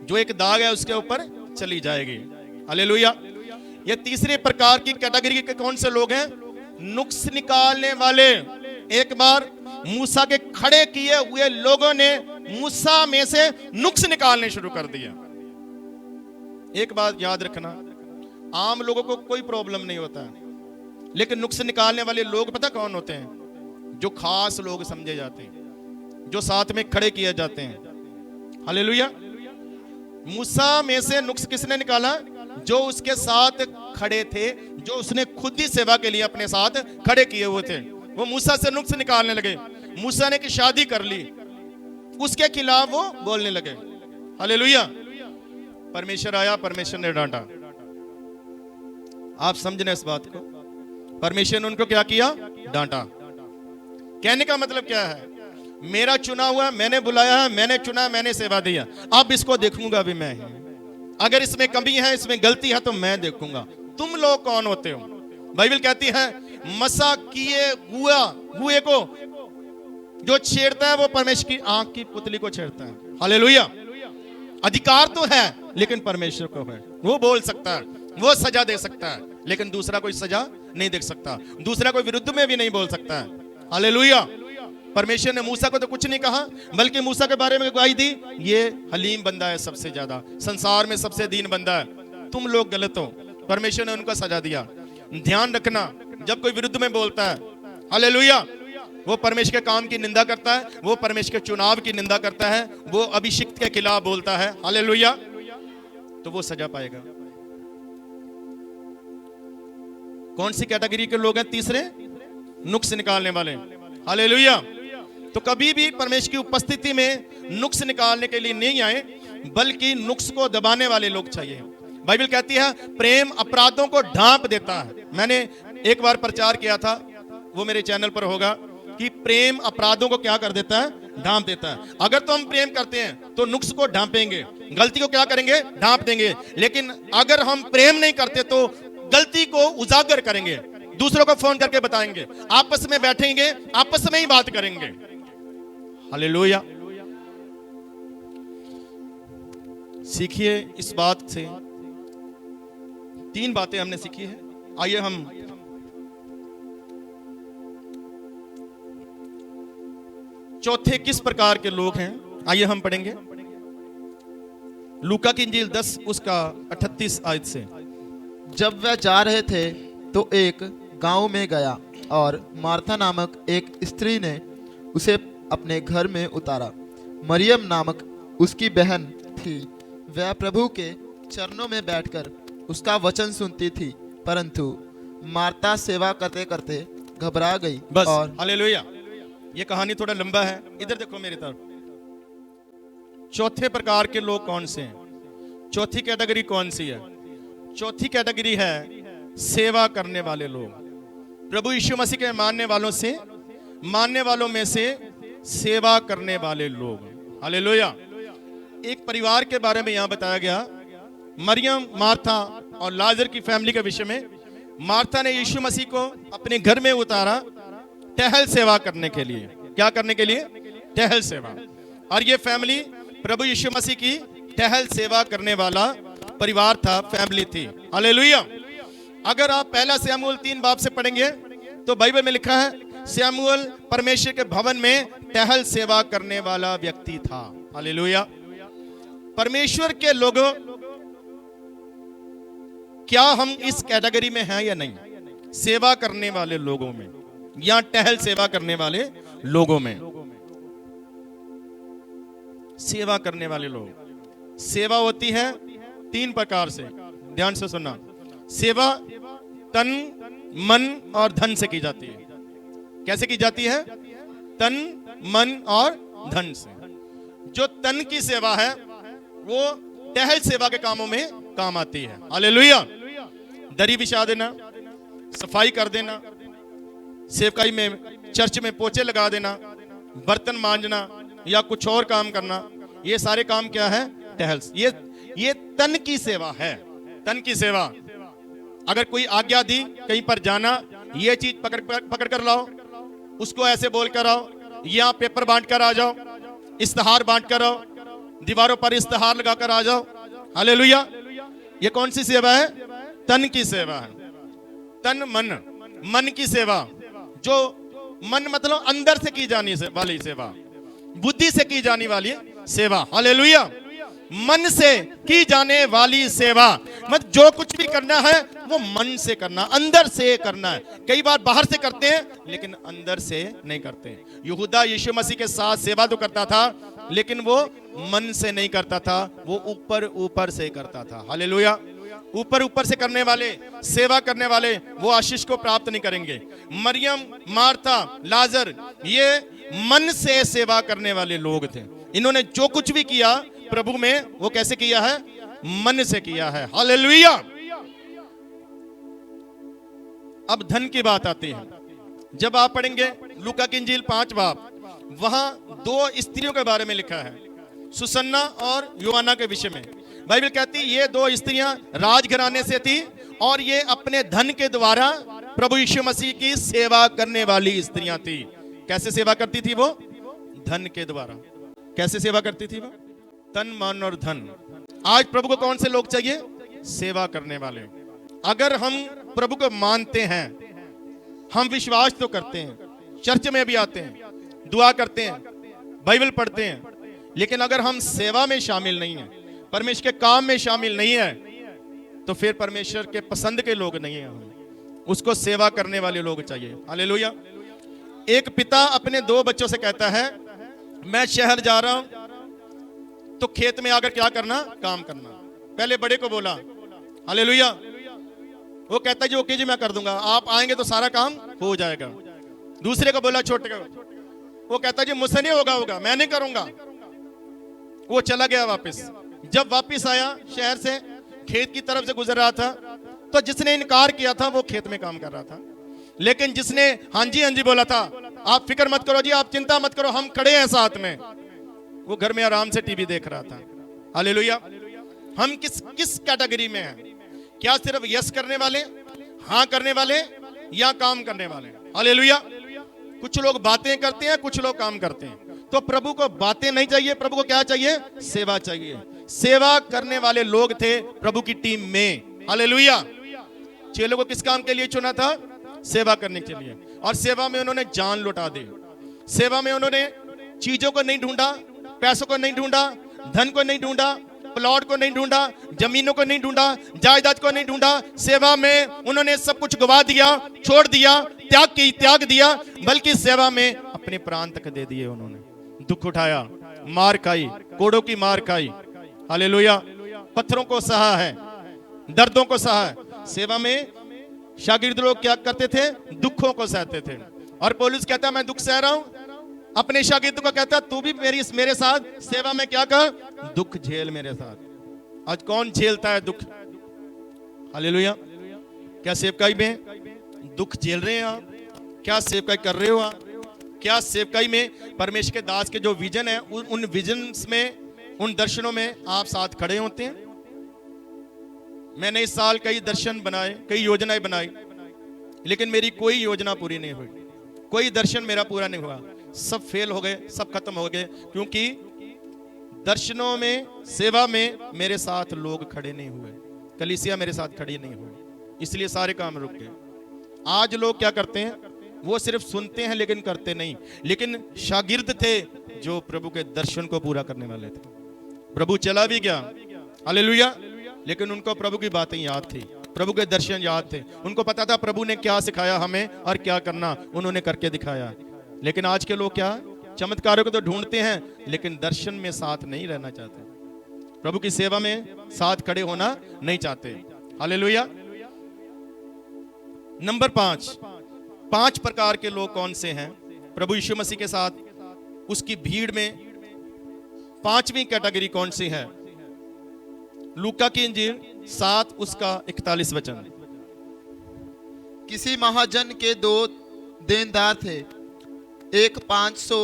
जो एक दाग है उसके ऊपर चली जाएगी। हालेलुया। ये तीसरे प्रकार की कैटेगरी के कौन से लोग हैं? नुक्स निकालने वाले। एक बार मूसा के खड़े किए हुए लोगों ने मूसा में से नुक्स निकालने शुरू कर दिया। एक बात याद रखना, आम लोगों को कोई प्रॉब्लम नहीं होता है, लेकिन नुक्स निकालने वाले लोग पता कौन होते हैं? जो खास लोग समझे जाते हैं, जो साथ में खड़े किए जाते हैं। हालेलुया। मूसा में से नुक्स किसने निकाला? जो उसके साथ खड़े थे, जो उसने खुद ही सेवा के लिए अपने साथ खड़े किए हुए थे, वो मूसा से नुक्स निकालने लगे। मूसा ने की शादी कर ली, उसके खिलाफ वो बोलने लगे। हालेलुया। परमेश्वर आया, परमेश्वर ने डांटा। आप समझने इस बात को? परमेश्वर ने उनको क्या किया? डांटा। कहने का मतलब क्या है? मेरा चुना हुआ, मैंने बुलाया है, मैंने चुना, मैंने सेवा दिया, अब इसको देखूंगा भी मैं ही। अगर इसमें कमी है, इसमें गलती है तो मैं देखूंगा। तुम लोग कौन होते हो? बाइबल कहती है मसा किए हुए को जो छेड़ता है वो परमेश्वर की आंख की पुतली को छेड़ता है। हालेलुया। अधिकार तो है लेकिन परमेश्वर को है, वो बोल सकता है। वो सजा दे सकता है, लेकिन दूसरा कोई सजा नहीं दे सकता, दूसरा कोई विरुद्ध में भी नहीं बोल सकता है। हालेलुया। परमेश्वर ने मूसा को तो कुछ नहीं कहा, बल्कि मूसा के बारे में गवाही दी, ये हलीम बंदा है, सबसे ज्यादा संसार में सबसे दीन बंदा है, तुम लोग गलत हो। परमेश्वर ने उनको सजा दिया। ध्यान रखना, जब कोई विरुद्ध में बोलता है, हालेलुया, वो परमेश्वर के काम की निंदा करता है, वो परमेश्वर के चुनाव की निंदा करता है, वो अभिषिक्त के खिलाफ बोलता है, हालेलुया, तो वो सजा पाएगा। कौन सी कैटेगरी के लोग हैं? तीसरे, नुक्स निकालने वाले। हालेलुया। तो कभी भी परमेश्वर की उपस्थिति में नुक्स निकालने के लिए नहीं आए, बल्कि नुक्स को दबाने वाले लोग चाहिए। बाइबल कहती है प्रेम अपराधों को ढांप देता है। मैंने एक बार प्रचार किया था, वो मेरे चैनल पर होगा, कि प्रेम अपराधों को क्या कर देता है? ढांप देता है। अगर तो हम प्रेम करते हैं तो नुक्स को ढांपेंगे, गलती को क्या करेंगे? ढांप देंगे। लेकिन अगर हम प्रेम नहीं करते तो गलती को उजागर करेंगे, दूसरों को फोन करके बताएंगे, आपस में बैठेंगे, आपस में ही बात करेंगे। हालेलुया। सीखिए इस बात से। 3 बातें हमने सीखी है। आइए हम चौथे किस प्रकार के लोग हैं, आइए हम पढ़ेंगे लूका की इंजील 10 उसका 38 आयत से। जब वह जा रहे थे तो एक गांव में गया और मार्था नामक एक स्त्री ने उसे अपने घर में उतारा। मरियम नामक उसकी बहन थी, वह प्रभु के चरणों में बैठकर उसका वचन सुनती थी, परंतु मार्ता सेवा करते करते घबरा गई। बस। और हालेलुया। ये कहानी थोड़ा लंबा है, इधर देखो मेरी तरफ। चौथे प्रकार के लोग कौन से हैं? चौथी कैटेगरी कौन सी है? चौथी कैटेगरी है सेवा करने वाले लोग। प्रभु यीशु मसीह के मानने वालों में से सेवा करने वाले लोग। हालेलुया। एक परिवार के बारे में यहां बताया गया, मरियम, मार्था और लाजर की फैमिली के विषय में। मार्था ने यीशु मसीह को अपने घर में उतारा टहल सेवा करने के लिए। क्या करने के लिए? टहल सेवा। और ये फैमिली प्रभु यीशु मसीह की टहल सेवा करने वाला परिवार था, फैमिली थी। हालेलुया। अगर आप पहला शमूएल 3 बाब से पढ़ेंगे तो बाइबल में लिखा है शमूएल परमेश्वर के भवन में टहल सेवा करने वाला व्यक्ति था। हालेलुया। परमेश्वर के लोगों, क्या हम इस कैटेगरी में हैं या नहीं? सेवा करने वाले लोगों में या टहल सेवा करने वाले लोगों में? सेवा करने वाले लोग। सेवा होती है 3 प्रकार से, ध्यान से सुनना। सेवा तन, मन और धन से की जाती है। कैसे की जाती है? तन, मन और धन से। जो तन की सेवा है वो टहल सेवा के कामों में काम आती है। हालेलुया। दरी बिछा देना, सफाई कर देना, सेवकाई में चर्च में पोछे लगा देना, बर्तन मांजना या कुछ और काम करना, ये सारे काम क्या है? टहल। ये तन की सेवा है। तन की सेवा। अगर कोई आज्ञा दी कहीं पर जाना, ये चीज पकड़ कर लाओ, उसको ऐसे बोल कर आओ, या पेपर बांट कर आ जाओ, इश्तहार बांट कर आओ, दीवारों पर इश्तहार लगा कर आ जाओ। हालेलुया। ये कौन सी सेवा है? तन की सेवा है। तन, मन की सेवा। जो मन मतलब अंदर से की जाने वाली सेवा, बुद्धि से की जाने वाली सेवा। हालेलुया। मन से की जाने वाली सेवा, मतलब जो कुछ भी करना है वो मन से करना, अंदर से करना है। कई बार बाहर से करते हैं लेकिन अंदर से नहीं करते। यहूदा यीशु मसीह के साथ सेवा तो करता था, लेकिन वो मन से नहीं करता था, वो ऊपर से करता था। हालेलुया। ऊपर से करने वाले, सेवा करने वाले, वो आशीष को प्राप्त नहीं करेंगे। मरियम, मार्था, लाजर, ये मन से सेवा करने वाले लोग थे। इन्होंने जो कुछ भी किया प्रभु में, वो कैसे किया है? मन से किया है। हालेलुया। अब धन की बात आती है। जब आप पढ़ेंगे लूका की इंजील 5 बाब, वहां 2 स्त्रियों के बारे में लिखा है, सुसन्ना और योआना के विषय में। बाइबल कहती है ये 2 स्त्रियां राजघराने से थी और ये अपने धन के द्वारा प्रभु यीशु मसीह की सेवा करने वाली स्त्रियां थी। कैसे सेवा करती थी वो? धन के द्वारा। कैसे सेवा करती थी वो? तन, मन और धन। आज प्रभु को कौन से लोग चाहिए? सेवा करने वाले। अगर हम प्रभु को मानते हैं, हम विश्वास तो करते हैं, चर्च में भी आते हैं, दुआ करते हैं, बाइबल पढ़ते हैं, लेकिन अगर हम सेवा में शामिल नहीं हैं, परमेश्वर के काम में शामिल नहीं है, तो फिर परमेश्वर के पसंद के लोग नहीं हैं। हम उसको सेवा करने वाले लोग चाहिए। हालेलुया। एक पिता अपने 2 बच्चों से कहता है, मैं शहर जा रहा हूं तो खेत में आकर क्या करना, काम करना। पहले बड़े को बोला, हालेलुया, वो कहता है जी ओके जी मैं कर दूंगा, आप आएंगे तो सारा काम हो जाएगा। दूसरे को बोला, छोटे को, वो कहता है जी मुझसे नहीं होगा, मैं नहीं करूंगा। वो चला गया वापस। जब वापस आया शहर से, खेत की तरफ से गुजर रहा था, तो जिसने इनकार किया था वो खेत में काम कर रहा था, लेकिन जिसने हाँ जी बोला था, आप फिक्र मत करो जी, आप चिंता मत करो, हम खड़े हैं साथ में, वो घर में आराम से टीवी देख रहा था। हालेलुया। हम किस कैटेगरी में हैं? क्या सिर्फ यस करने वाले, हाँ करने वाले, या काम करने वाले? हालेलुया। कुछ लोग बातें करते हैं, कुछ लोग काम करते हैं। तो प्रभु को बातें नहीं चाहिए, प्रभु को क्या चाहिए? सेवा चाहिए। सेवा करने वाले लोग थे प्रभु की टीम में। हालेलुया। चेलों को किस काम के लिए चुना था? सेवा करने के लिए। और सेवा में उन्होंने जान लुटा दी। सेवा में उन्होंने चीजों को नहीं ढूंढा, पैसों को नहीं ढूंढा, धन को नहीं ढूंढा, प्लॉट को नहीं ढूंढा, जमीनों को नहीं ढूंढा, जायदाद को नहीं ढूंढा। सेवा में उन्होंने सब कुछ गवा दिया, छोड़ दिया, त्याग दिया, बल्कि सेवा में अपने प्राण तक दे दिए। उन्होंने दुख उठाया, मार खाई, कोड़ों की मार खाई। हालेलुया। पत्थरों को सहा है, दर्दों को सहा है। सेवा में शागिर्द लोग क्या करते थे? दुखों को सहते थे। और पौलुस कहता है मैं दुख सह रहा हूं, अपने शागिर्द को कहता तू भी मेरे साथ सेवा में क्या कर, दुख झेल मेरे साथ। आज कौन झेलता है दुख? हालेलुया। क्या सेवकाई में दुख झेल रहे हैं आप? क्या सेवकाई कर रहे हो आप? क्या सेवकाई में परमेश्वर के दास के जो विजन है, उन विजन्स में, उन दर्शनों में आप साथ खड़े होते हैं? मैंने इस साल कई दर्शन बनाए, कई योजनाएं बनाई, लेकिन मेरी कोई योजना पूरी नहीं हुई, कोई दर्शन मेरा पूरा नहीं हुआ। सब फेल हो गए, सब खत्म हो गए, क्योंकि दर्शनों में, सेवा में मेरे साथ लोग खड़े नहीं हुए, कलीसिया मेरे साथ खड़ी नहीं हुई, इसलिए सारे काम रुक गए। आज लोग क्या करते हैं? वो सिर्फ सुनते हैं लेकिन करते नहीं। लेकिन शागिर्द थे जो प्रभु के दर्शन को पूरा करने वाले थे। प्रभु चला भी गया, हालेलुया, लेकिन उनको प्रभु की बातें याद थी, प्रभु के दर्शन याद थे। उनको पता था प्रभु ने क्या सिखाया हमें और क्या करना, उन्होंने करके दिखाया। लेकिन आज के लोग क्या, चमत्कारों को तो ढूंढते हैं लेकिन दर्शन में साथ नहीं रहना चाहते, प्रभु की सेवा में साथ खड़े होना नहीं चाहते। हालेलुया। नंबर 5 प्रकार के लोग कौन से हैं प्रभु यीशु मसीह के साथ? उसकी भीड़ में 5वीं कैटेगरी कौन सी है? लूका की इंजील 7 उसका 41 वचन। किसी महाजन के 2 देनदार थे, एक 500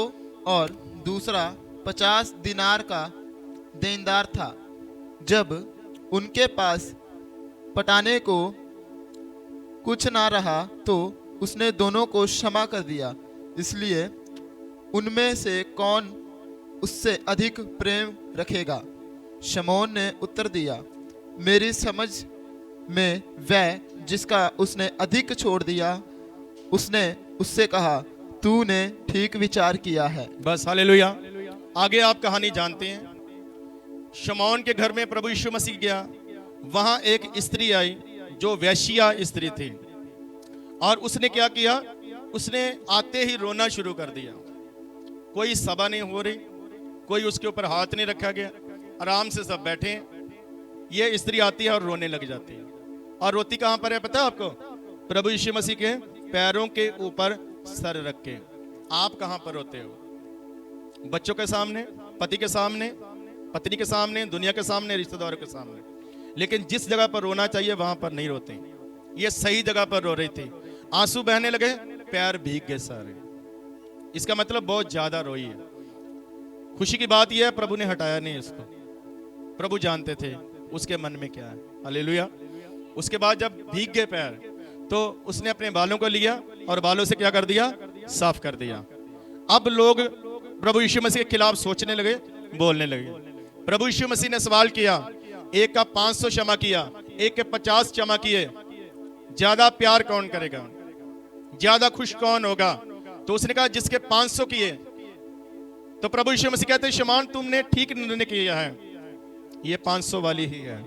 और दूसरा 50 दिनार का देनदार था। जब उनके पास पटाने को कुछ ना रहा तो उसने दोनों को क्षमा कर दिया। इसलिए उनमें से कौन उससे अधिक प्रेम रखेगा? शमौन ने उत्तर दिया, मेरी समझ में वह जिसका उसने अधिक छोड़ दिया। उसने उससे कहा, तूने ठीक विचार किया है। बस, हालेलुया। आगे आप कहानी जानते हैं। शमौन के घर में प्रभु यीशु मसीह गया, वहां एक स्त्री आई जो वेश्या स्त्री थी, और उसने क्या किया? उसने आते ही रोना शुरू कर दिया। कोई सभा नहीं हो रही, कोई उसके ऊपर हाथ नहीं रखा गया, आराम से सब बैठे हैं। ये स्त्री आती है और रोने लग जाती है। और रोती कहां पर है पता है आपको? प्रभु यीशु मसीह के पैरों के ऊपर सर रख के। आप कहां पर रोते हो? बच्चों के सामने, पति के सामने, पत्नी के सामने, दुनिया के सामने, रिश्तेदारों के सामने। लेकिन जिस जगह पर रोना चाहिए वहां पर नहीं रोते। ये सही जगह पर रो रही थी। आंसू बहने लगे, पैर भीग गए सारे। इसका मतलब बहुत ज्यादा रोई है। खुशी की बात यह है प्रभु ने हटाया नहीं इसको। प्रभु जानते थे उसके मन में क्या है। हालेलुया। उसके बाद जब भीग गए पैर, तो उसने अपने बालों को लिया और बालों से क्या कर दिया? साफ कर दिया। अब लोग प्रभु यीशु मसीह के खिलाफ सोचने लगे, बोलने लगे। प्रभु यीशु मसीह ने सवाल किया, एक का 500 क्षमा किया, एक के 50 क्षमा किए, ज्यादा प्यार कौन करेगा, ज्यादा खुश कौन होगा? तो उसने कहा जिसके 500 किए। तो प्रभु यीशु मसीह कहते हैं शमौन तुमने ठीक निर्णय किया है, ये 500 वाली ही है,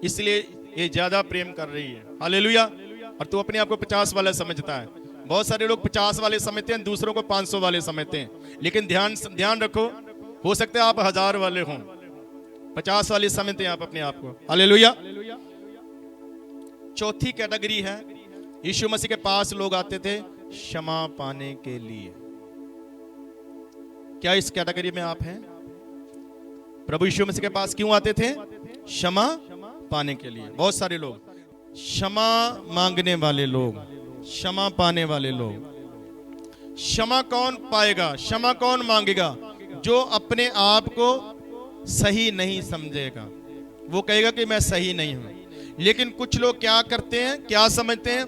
इसलिए ये ज्यादा प्रेम कर रही है। हालेलुया। और तू अपने आप को 50 वाला समझता है। बहुत सारे लोग 50 वाले समझते हैं, दूसरों को 500 वाले समझते हैं। लेकिन ध्यान रखो, हो सकता है आप 1000 वाले हों, 50 वाले समझते हैं आप अपने आप को। हालेलुया। चौथी कैटेगरी है, यीशु मसीह के पास लोग आते थे क्षमा पाने के लिए। क्या इस कैटेगरी में आप हैं? प्रभु यीशु मसीह के पास क्यों आते थे? क्षमा पाने के लिए। बहुत सारे लोग क्षमा मांगने वाले लोग, क्षमा पाने वाले लोग। क्षमा कौन पाएगा, क्षमा कौन मांगेगा? जो अपने आप को सही नहीं समझेगा, वो कहेगा कि मैं सही नहीं हूं। लेकिन कुछ लोग क्या करते हैं, क्या समझते हैं,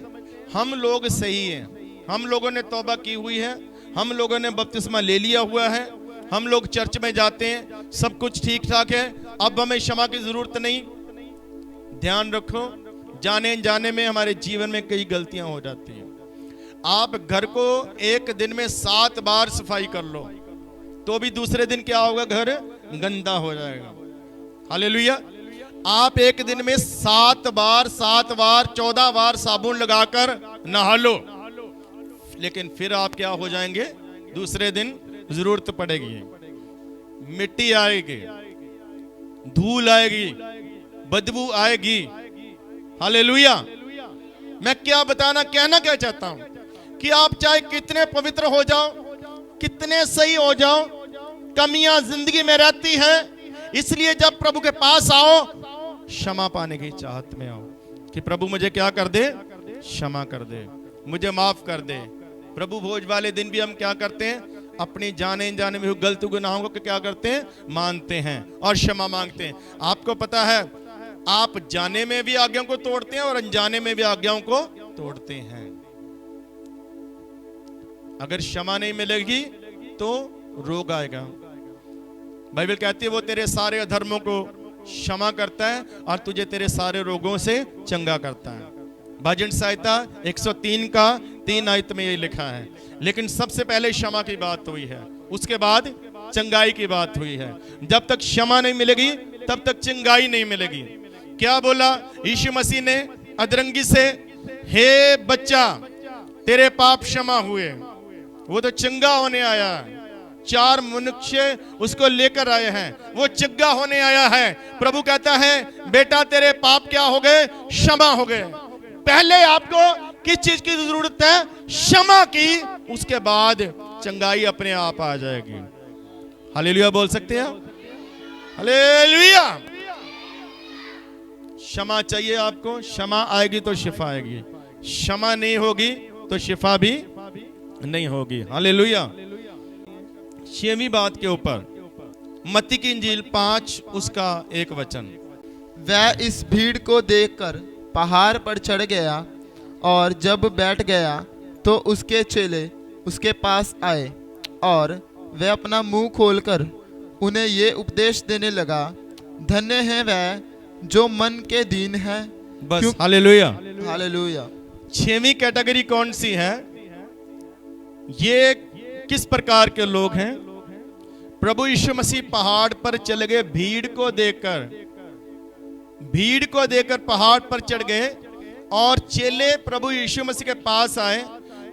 हम लोग सही हैं, हम लोगों ने तौबा की हुई है, हम लोगों ने बपतिस्मा ले लिया हुआ है, हम लोग चर्च में जाते हैं, सब कुछ ठीक ठाक है, अब हमें क्षमा की जरूरत नहीं। ध्यान रखो, जाने जाने में हमारे जीवन में कई गलतियां हो जाती हैं। आप घर को एक दिन में 7 बार सफाई कर लो तो भी दूसरे दिन क्या होगा, घर गंदा हो जाएगा। हालेलुया। आप एक दिन में 7 बार 14 बार साबुन लगाकर नहा लो, लेकिन फिर आप क्या हो जाएंगे, दूसरे दिन जरूरत पड़ेगी, मिट्टी आएगी, धूल आएगी, बदबू आएगी। हालेलुया। मैं क्या बताना, कहना क्या चाहता हूं कि आप चाहे कितने पवित्र हो जाओ, कितने सही हो जाओ, कमियां जिंदगी में रहती हैं। इसलिए जब प्रभु के पास आओ, क्षमा पाने की चाहत में आओ कि प्रभु मुझे क्या कर दे, क्षमा कर दे, मुझे माफ कर दे। प्रभु भोज वाले दिन भी हम क्या करते हैं, अपनी जाने जाने में गलत गुनाहों को क्या करते हैं, मानते हैं और क्षमा मांगते हैं। आपको पता है, आप जाने में भी आज्ञाओं को तोड़ते हैं और अनजाने में भी आज्ञाओं को तोड़ते हैं। अगर क्षमा नहीं मिलेगी तो रोग आएगा। बाइबल कहती है वो तेरे सारे अधर्मों को क्षमा करता है और तुझे तेरे सारे रोगों से चंगा करता है। भजन संहिता 103 का 3 आयत में ये लिखा है। लेकिन सबसे पहले क्षमा की बात हुई है, उसके बाद चंगाई की बात हुई है। जब तक क्षमा नहीं मिलेगी तब तक चंगाई नहीं मिलेगी। क्या बोला यीशु मसीह ने अधरंगी से, हे बच्चा तेरे पाप क्षमा हुए। वो तो चंगा होने आया, 4 मनुष्य उसको लेकर आए हैं, वो चंगा होने आया है। प्रभु कहता है बेटा तेरे पाप क्या हो गए, क्षमा हो गए। पहले आपको किस चीज की जरूरत है, क्षमा की, उसके बाद चंगाई अपने आप आ जाएगी। हालेलुया बोल सकते हैं? हालेलुया। क्षमा चाहिए आपको, क्षमा आएगी तो शिफा आएगी, क्षमा नहीं होगी तो शिफा भी नहीं होगी। हालेलुया। 6वीं बात के ऊपर मत्ती की इंजील 5 उसका 1 वचन। वह इस भीड़ को देखकर पहाड़ पर चढ़ गया और जब बैठ गया तो उसके चेले उसके पास आए और वह अपना मुंह खोलकर उन्हें ये उपदेश देने लगा, धन्य है वह जो मन के दीन है। बस। हालेलुया। हालेलुया। 6वीं कैटेगरी कौन सी है? ये किस प्रकार के लोग हैं? प्रभु यीशु मसीह पहाड़ पर चले गए, भीड़ को देखकर पहाड़ पर चढ़ गए और चेले प्रभु यीशु मसीह के पास आए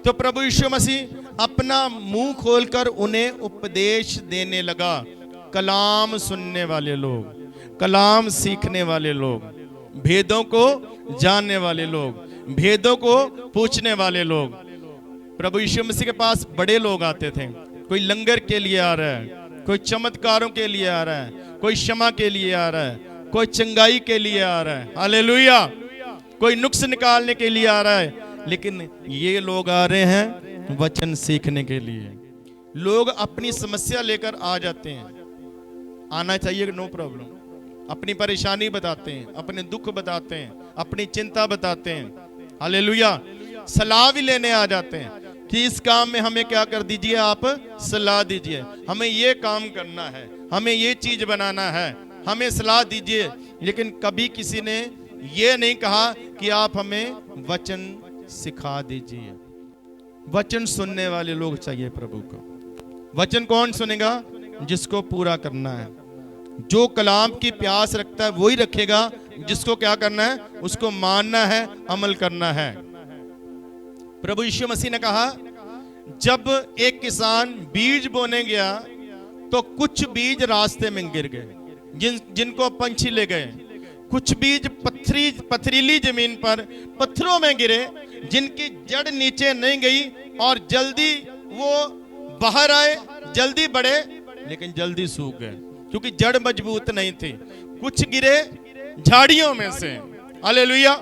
तो प्रभु यीशु मसीह अपना मुंह खोलकर उन्हें उपदेश देने लगा। कलाम सुनने वाले लोग, कलाम सीखने वाले लोग, भेदों को जानने वाले लोग, भेदों को पूछने वाले लोग। प्रभु यीशु मसीह के पास बड़े लोग आते थे। कोई लंगर के लिए आ रहा है, कोई चमत्कारों के लिए आ रहा है, कोई क्षमा के लिए आ रहा है, कोई चंगाई के लिए आ रहा है। हालेलुया। कोई नुक्स निकालने के लिए आ रहा है। लेकिन ये लोग आ रहे हैं वचन सीखने के लिए। लोग अपनी समस्या लेकर आ जाते हैं, आना चाहिए, नो प्रॉब्लम। अपनी परेशानी बताते हैं, अपने दुख बताते हैं, अपनी चिंता बताते हैं। हालेलुया। सलाह भी लेने आ जाते हैं कि इस काम में हमें क्या कर दीजिए, आप सलाह दीजिए, हमें ये काम करना है, हमें ये चीज बनाना है, हमें सलाह दीजिए। लेकिन कभी किसी ने ये नहीं कहा कि आप हमें वचन सिखा दीजिए। वचन सुनने वाले लोग चाहिए प्रभु को। वचन कौन सुनेगा? जिसको पूरा करना है। जो कलाम की प्यास रखता है वही रखेगा। जिसको क्या करना है? उसको मानना है, अमल करना है। प्रभु यीशु मसीह ने कहा, जब एक किसान बीज बोने गया तो कुछ बीज रास्ते में गिर गए, जिनको पंछी ले गए। कुछ बीज पथरीली जमीन पर पत्थरों में गिरे, जिनकी जड़ नीचे नहीं गई और जल्दी वो बाहर आए, जल्दी बढ़े, लेकिन जल्दी सूख गए क्योंकि जड़ मजबूत नहीं थी। कुछ गिरे झाड़ियों में से, हालेलुया।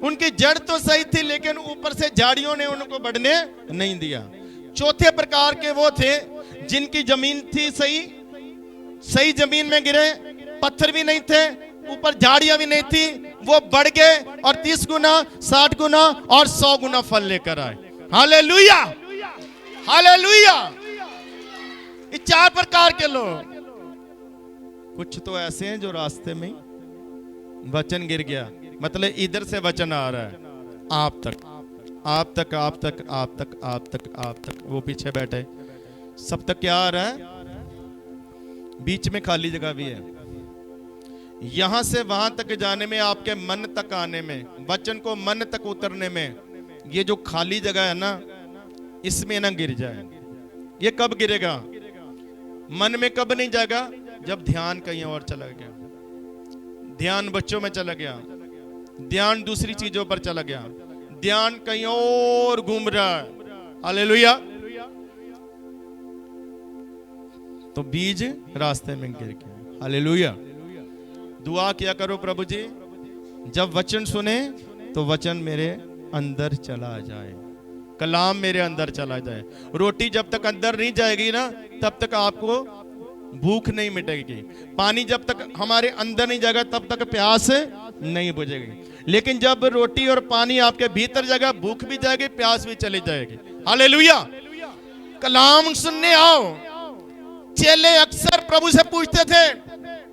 उनकी जड़ तो सही थी लेकिन ऊपर से झाड़ियों ने उनको बढ़ने नहीं दिया। चौथे प्रकार के वो थे जिनकी जमीन थी सही जमीन में गिरे, पत्थर भी नहीं थे, ऊपर झाड़ियां भी नहीं थी, वो बढ़ गए और 30 गुना, 60 गुना और 100 गुना फल लेकर आए। Hallelujah, hallelujah. ये 4 प्रकार के लोग। कुछ तो ऐसे हैं जो रास्ते में वचन गिर गया, मतलब इधर से वचन आ रहा है आप तक, आप तक, आप तक, आप तक, आप तक, आप तक, वो पीछे बैठे, सब तक क्या आ रहा है? बीच में खाली जगह भी है। यहां से वहां तक जाने में, आपके मन तक आने में, वचन को मन तक उतरने में, ये जो खाली जगह है ना, इसमें ना गिर जाए। ये कब गिरेगा? मन में कब नहीं जाएगा? जब ध्यान कहीं और चला गया, ध्यान बच्चों में चला गया, ध्यान दूसरी चीजों पर चला गया, ध्यान कहीं और घूम रहा है। हालेलुया। तो बीज रास्ते में गिर गया। हालेलुया। दुआ किया करो, प्रभु जी जब वचन सुने तो वचन मेरे अंदर चला जाए, कलाम मेरे अंदर चला जाए। रोटी जब तक अंदर नहीं जाएगी ना, तब तक आपको भूख नहीं मिटेगी। पानी जब तक हमारे अंदर नहीं जाएगा, तब तक प्यास नहीं बुझेगी। लेकिन जब रोटी और पानी आपके भीतर जाएगा, भूख भी जाएगी, प्यास भी चली जाएगी। हालेलुया। कलाम सुनने आओ। चेले अक्सर प्रभु से पूछते थे।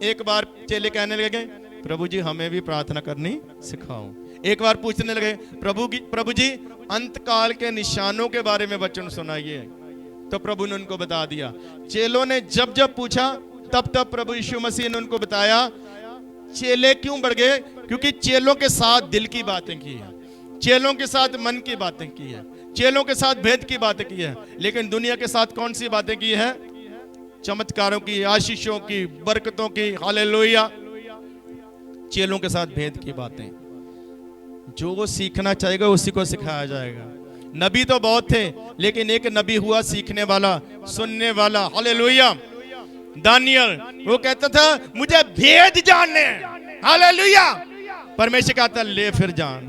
एक बार चेले कहने लगे, प्रभु जी हमें भी प्रार्थना करनी सिखाओ। एक बार पूछने लगे, प्रभु जी अंत काल के निशानों के बारे में वचन सुनाइए। तो प्रभु ने उनको बता दिया। चेलों ने जब जब पूछा, तब तब प्रभु यीशु मसीह ने उनको बताया। चेले क्यों बढ़ गए? क्योंकि चेलों के साथ दिल की बातें की है, चेलों के साथ मन की बातें की है, चेलों के साथ भेद की बातें की है। लेकिन दुनिया के साथ कौन सी बातें की है? चमत्कारों की, आशीषों की, बरकतों की। हालेलुया। चेलों के साथ भेद की बातें। जो वो सीखना चाहेगा उसी को सिखाया जाएगा। नबी तो बहुत थे, लेकिन एक नबी हुआ सीखने वाला, सुनने वाला। हालेलुया। दानियल, वो कहता था मुझे भेद जानने। हालेलुया। परमेश्वर कहता ले फिर जान।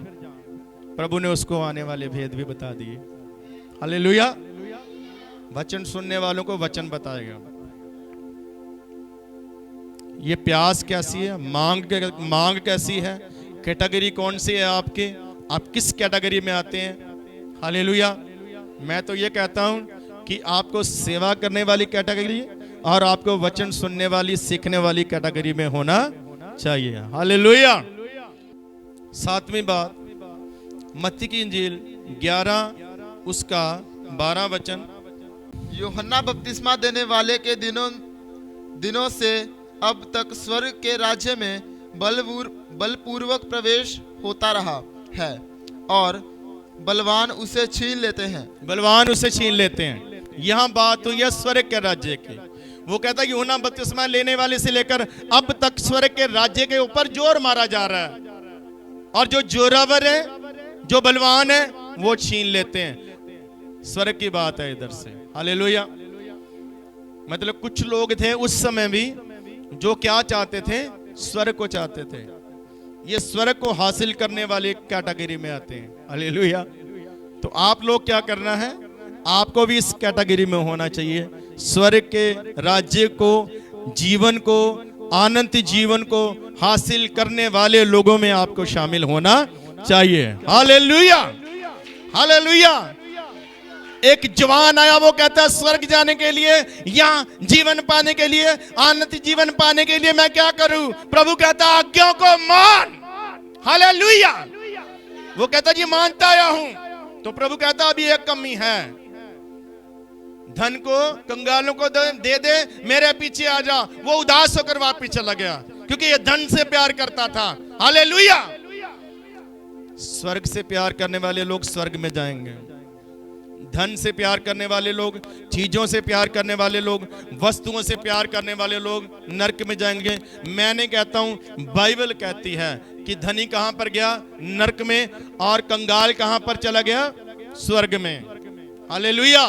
प्रभु ने उसको आने वाले भेद भी बता दिए। हालेलुया। वचन सुनने वालों को वचन बताएगा। ये प्यास कैसी है, मांग कैसी है, कैटेगरी कौन सी है आपके, आप किस कैटेगरी में आते हैं। हालेलुया। मैं तो ये कहता हूं कि आपको सेवा करने वाली कैटेगरी और आपको वचन सुनने वाली, सीखने वाली कैटेगरी में होना चाहिए। हालेलुया। 7वीं बात, मत्ती की इंजील 11 उसका 12 वचन। यूहन्ना बपतिस्मा देने वाले के दिनों से अब तक स्वर्ग के राज्य में बलपूर्वक प्रवेश होता रहा है और बलवान उसे छीन लेते हैं। बलवान उसे छीन लेते हैं। यहां बात हुई है स्वर्ग के राज्य की। वो कहता है कि यूहन्ना बपतिस्मा लेने वाले से लेकर अब तक स्वर्ग के राज्य के ऊपर जोर मारा जा रहा है, और जो जोरावर है, जो बलवान है, वो छीन लेते हैं। स्वर्ग की बात है इधर से। हालेलुया। मतलब कुछ लोग थे उस समय भी जो क्या चाहते थे? स्वर्ग को चाहते थे। ये स्वर्ग को हासिल करने वाली कैटेगरी में आते हैं। हालेलुया। तो आप लोग क्या करना है? आपको भी इस कैटेगरी में होना चाहिए। स्वर्ग के राज्य को, जीवन को, आनंद जीवन को हासिल करने वाले लोगों में आपको शामिल होना चाहिए। हालेलुया। हालेलुया। एक जवान आया, वो कहता है स्वर्ग जाने के लिए, यहाँ जीवन पाने के लिए, आनंद जीवन पाने के लिए मैं क्या करूं? प्रभु कहता आज्ञाओं को मान। हालेलुया। वो कहता जी मानता आया हूं। तो प्रभु कहता अभी एक कमी है, धन को कंगालों को दे दे, मेरे पीछे आ जा। वो उदास होकर वापस चला गया, क्योंकि ये धन से प्यार करता था। हालेलुया। स्वर्ग से प्यार करने वाले लोग स्वर्ग में जाएंगे। धन से प्यार करने वाले लोग, चीजों से प्यार करने वाले लोग, वस्तुओं से प्यार करने वाले लोग नरक में जाएंगे। मैं नहीं कहता हूं, बाइबल कहती है कि धनी कहां पर गया? नरक में। और कंगाल कहां पर चला गया? स्वर्ग में। हालेलुया।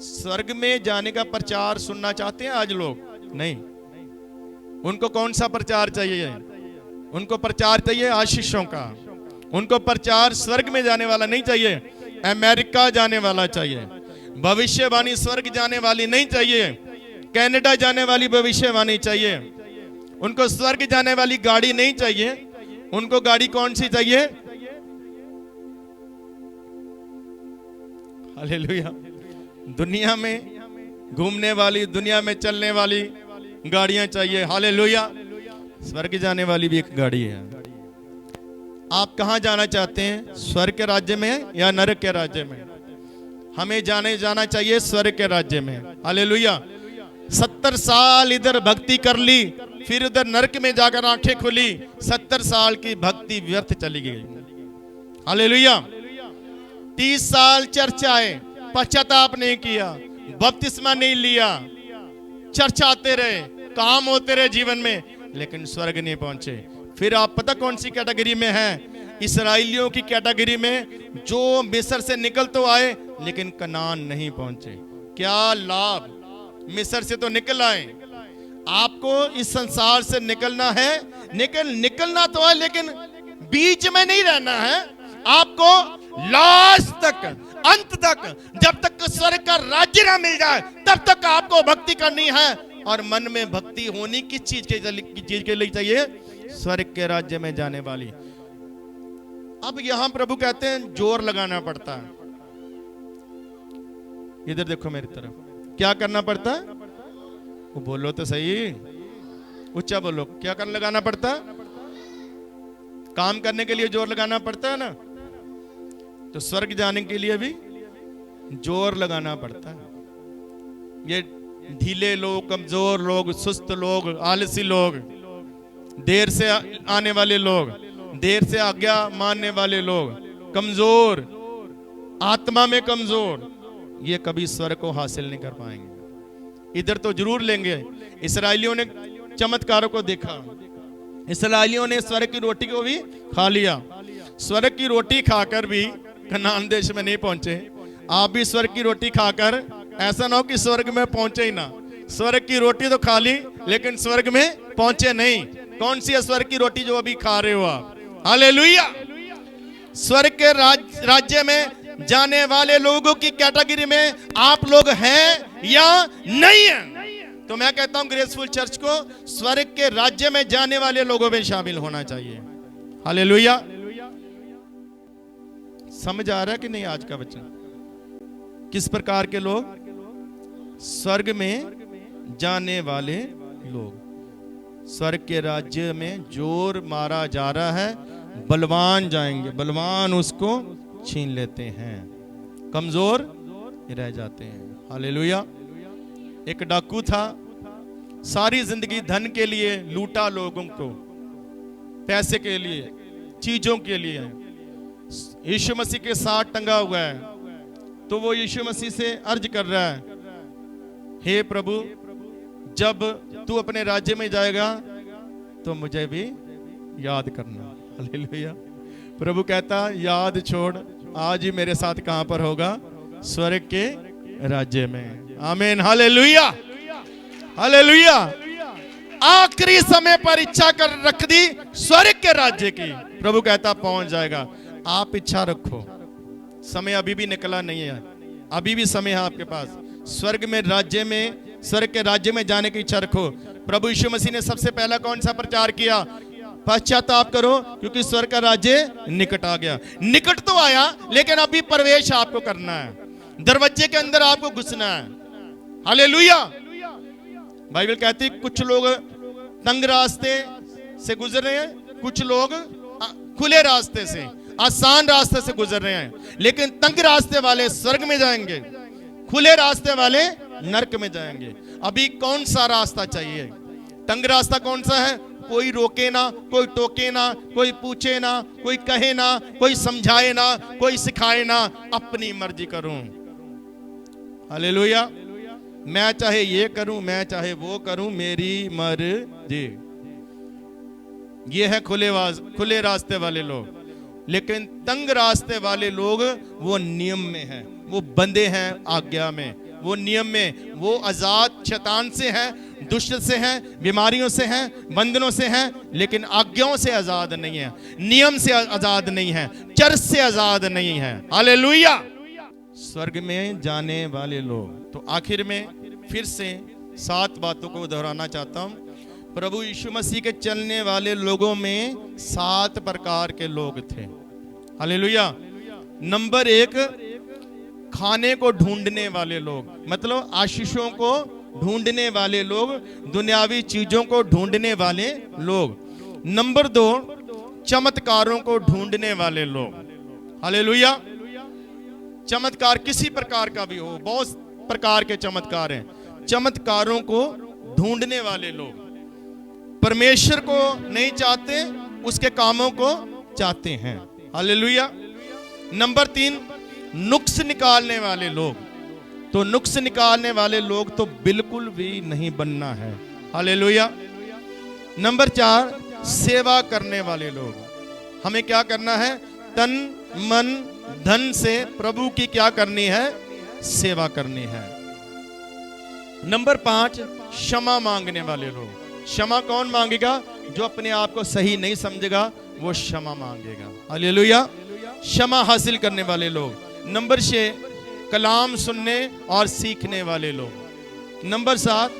स्वर्ग में जाने का प्रचार सुनना चाहते हैं आज लोग? नहीं। उनको कौन सा प्रचार चाहिए? उनको प्रचार चाहिए आशीषों का। उनको प्रचार स्वर्ग में जाने वाला नहीं चाहिए, अमेरिका जाने वाला चाहिए। भविष्यवाणी स्वर्ग जाने वाली नहीं चाहिए, कनाडा जाने वाली भविष्यवाणी चाहिए। उनको स्वर्ग जाने वाली गाड़ी नहीं चाहिए। उनको गाड़ी कौन सी चाहिए? हालेलुया। दुनिया में घूमने वाली, दुनिया में चलने वाली गाड़ियां चाहिए। हालेलुया। स्वर्ग जाने वाली भी एक गाड़ी है। आप कहां जाना चाहते हैं? स्वर्ग के राज्य में या नरक के राज्य में? हमें जाना चाहिए स्वर्ग के राज्य में। हालेलुया। 70 साल इधर भक्ति कर ली, फिर उधर नरक में जाकर आंखें खुली। 70 साल की भक्ति व्यर्थ चली गई। हालेलुया। 30 साल चर्चाए, पश्चाताप नहीं किया, बपतिस्मा नहीं लिया, चर्चाते रहे, काम होते रहे जीवन में, लेकिन स्वर्ग नहीं पहुंचे। फिर आप पता कौन सी कैटेगरी में हैं? इस्राएलियों की कैटेगरी में, जो मिस्र से निकल तो आए लेकिन कनान नहीं पहुंचे। क्या लाभ, मिस्र से तो निकल आए। आपको इस संसार से निकलना है, निकलना तो है, लेकिन बीच में नहीं रहना है। आपको लास्ट तक, अंत तक, जब तक स्वर्ग का राज्य ना मिल जाए तब तक आपको भक्ति करनी है। और मन में भक्ति होनी किस चीज के लिए चाहिए? स्वर्ग के राज्य में जाने वाली। अब यहां प्रभु कहते हैं जोर लगाना पड़ता है। इधर देखो मेरी तरफ, क्या करना पड़ता है? वो बोलो तो सही, ऊंचा बोलो। क्या करना लगाना पड़ता है? काम करने के लिए जोर लगाना पड़ता है ना। तो स्वर्ग जाने के लिए भी जोर लगाना पड़ता है। ये ढीले लोग, कमजोर लोग, सुस्त लोग, आलसी लोग, देर से आने वाले लोग, देर से आज्ञा मानने वाले लोग, कमजोर, आत्मा में कमजोर, ये कभी स्वर्ग को हासिल नहीं कर पाएंगे। इधर तो जरूर लेंगे। इस्राएलियों ने चमत्कारों को देखा, इस्राएलियों ने स्वर्ग की रोटी को भी खा लिया। स्वर्ग की रोटी खाकर भी कनान देश में नहीं पहुंचे। आप भी स्वर्ग की रोटी खाकर ऐसा ना हो कि स्वर्ग में पहुंचे ही ना। स्वर्ग की रोटी तो खा ली, लेकिन स्वर्ग में पहुंचे नहीं। कौन सी है स्वर्ग की रोटी जो अभी खा रहे हो आप? हालेलुया। स्वर्ग के राज्य में जाने वाले लोगों की कैटेगरी में आप लोग हैं या नहीं हैं? तो मैं कहता हूं ग्रेसफुल चर्च को स्वर्ग के राज्य में जाने वाले लोगों में शामिल होना चाहिए। हालेलुया। समझ आ रहा है कि नहीं आज का वचन? किस प्रकार के लोग? स्वर्ग में जाने वाले लोग। स्वर्ग के राज्य में जोर मारा जा रहा है, बलवान जाएंगे, बलवान उसको छीन लेते हैं, कमजोर रह जाते हैं। हालेलुया। एक डाकू था, सारी जिंदगी धन के लिए लूटा लोगों को, पैसे के लिए, चीजों के लिए। यीशु मसीह के साथ टंगा हुआ है, तो वो यीशु मसीह से अर्ज कर रहा है, हे प्रभु, जब तू अपने राज्य में जाएगा तो मुझे भी याद करना। हालेलुया। प्रभु कहता याद छोड़, आज ही मेरे साथ कहां पर होगा? स्वर्ग के राज्य में। आमीन। हालेलुया। हालेलुया। आखिरी समय पर इच्छा कर रख दी स्वर्ग के राज्य की, प्रभु कहता पहुंच जाएगा। आप इच्छा रखो, समय अभी भी निकला नहीं है, अभी भी समय है आपके पास। स्वर्ग में राज्य में, स्वर्ग के राज्य में जाने की इच्छा रखो। प्रभु यीशु मसीह ने सबसे पहला कौन सा प्रचार किया? पश्चाताप करो क्योंकि स्वर्ग का राज्य निकट आ गया। निकट तो आया, लेकिन अभी प्रवेश आपको करना है, दरवाजे के अंदर आपको घुसना है। हालेलुया। बाइबल कहती है कुछ लोग तंग रास्ते से गुजर रहे हैं, कुछ लोग खुले रास्ते से, आसान रास्ते से गुजर रहे हैं, लेकिन तंग रास्ते वाले स्वर्ग में जाएंगे, खुले रास्ते वाले नरक में जाएंगे। अभी कौन सा रास्ता चाहिए? तंग रास्ता कौन सा है? कोई रोके ना, कोई टोके ना, कोई पूछे ना, कोई कहे ना, कोई समझाए ना, कोई सिखाए ना, अपनी मर्जी करूं। हालेलुया। मैं चाहे ये करूं, मैं चाहे वो करूं, मेरी मर्जी। ये है खुले रास्ते वाले लोग। लेकिन तंग रास्ते वाले लोग वो नियम में हैं, वो बंधे हैं आज्ञा में, वो नियम में, वो आजाद शैतान से हैं, दुष्ट से हैं, बीमारियों से हैं, बंधनों से हैं, लेकिन आज्ञाओं से आजाद नहीं है, नियम से आजाद नहीं है, चर्च से आजाद नहीं है। हालेलुया। स्वर्ग में जाने वाले लोग। तो आखिर में फिर से 7 बातों को दोहराना चाहता हूं। प्रभु यीशु मसीह के चलने वाले लोगों में 7 प्रकार के लोग थे। हालेलुया। नंबर 1, खाने को ढूंढने वाले लोग, मतलब आशीषों को ढूंढने वाले लोग, दुनियावी चीजों को ढूंढने वाले लोग। नंबर 2, चमत्कारों को ढूंढने वाले लोग। हालेलुया। चमत्कार किसी प्रकार का भी हो, बहुत प्रकार के चमत्कार हैं। चमत्कारों को ढूंढने वाले लोग परमेश्वर को नहीं चाहते, उसके कामों को चाहते हैं। हालेलुया। नंबर 3, नुक्स निकालने वाले लोग। तो नुक्स निकालने वाले लोग तो बिल्कुल भी नहीं बनना है। हालेलुया। नंबर 4, सेवा करने वाले लोग। हमें क्या करना है? तन मन धन से प्रभु की क्या करनी है? सेवा करनी है। नंबर 5, क्षमा मांगने वाले लोग। क्षमा कौन मांगेगा? जो अपने आप को सही नहीं समझेगा वो क्षमा मांगेगा। हालेलुया। क्षमा हासिल करने वाले लोग। नंबर 6, कलाम सुनने और सीखने वाले लोग। नंबर 7,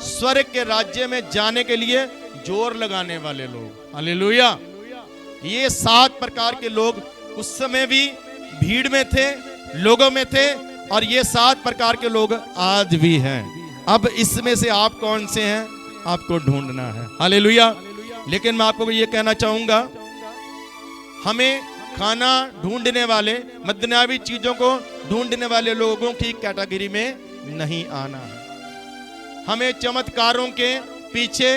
स्वर्ग के राज्य में जाने के लिए जोर लगाने वाले लोग। हालेलुया। ये 7 प्रकार के लोग उस समय भी भीड़ में थे, लोगों में थे, और ये 7 प्रकार के लोग आज भी हैं। अब इसमें से आप कौन से हैं? आपको ढूंढना है। हालेलुया। लेकिन मैं आपको ये कहना चाहूंगा, हमें खाना ढूंढने वाले, दुनियावी चीजों को ढूंढने वाले लोगों की कैटेगरी में नहीं आना है। हमें चमत्कारों के पीछे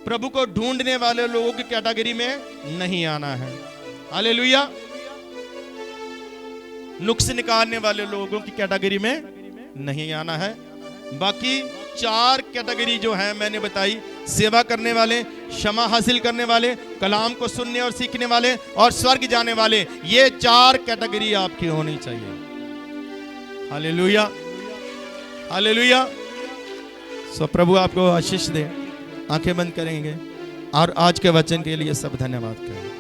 प्रभु को ढूंढने वाले लोगों की कैटेगरी में नहीं आना है। हालेलुया। नुक्स निकालने वाले लोगों की कैटेगरी में नहीं आना है। बाकी 4 कैटेगरी जो है मैंने बताई, सेवा करने वाले, क्षमा हासिल करने वाले, कलाम को सुनने और सीखने वाले, और स्वर्ग जाने वाले, ये 4 कैटेगरी आपकी होनी चाहिए। हालेलुया। हालेलुया। सो प्रभु आपको आशीष दे। आंखें बंद करेंगे और आज के वचन के लिए सब धन्यवाद करें।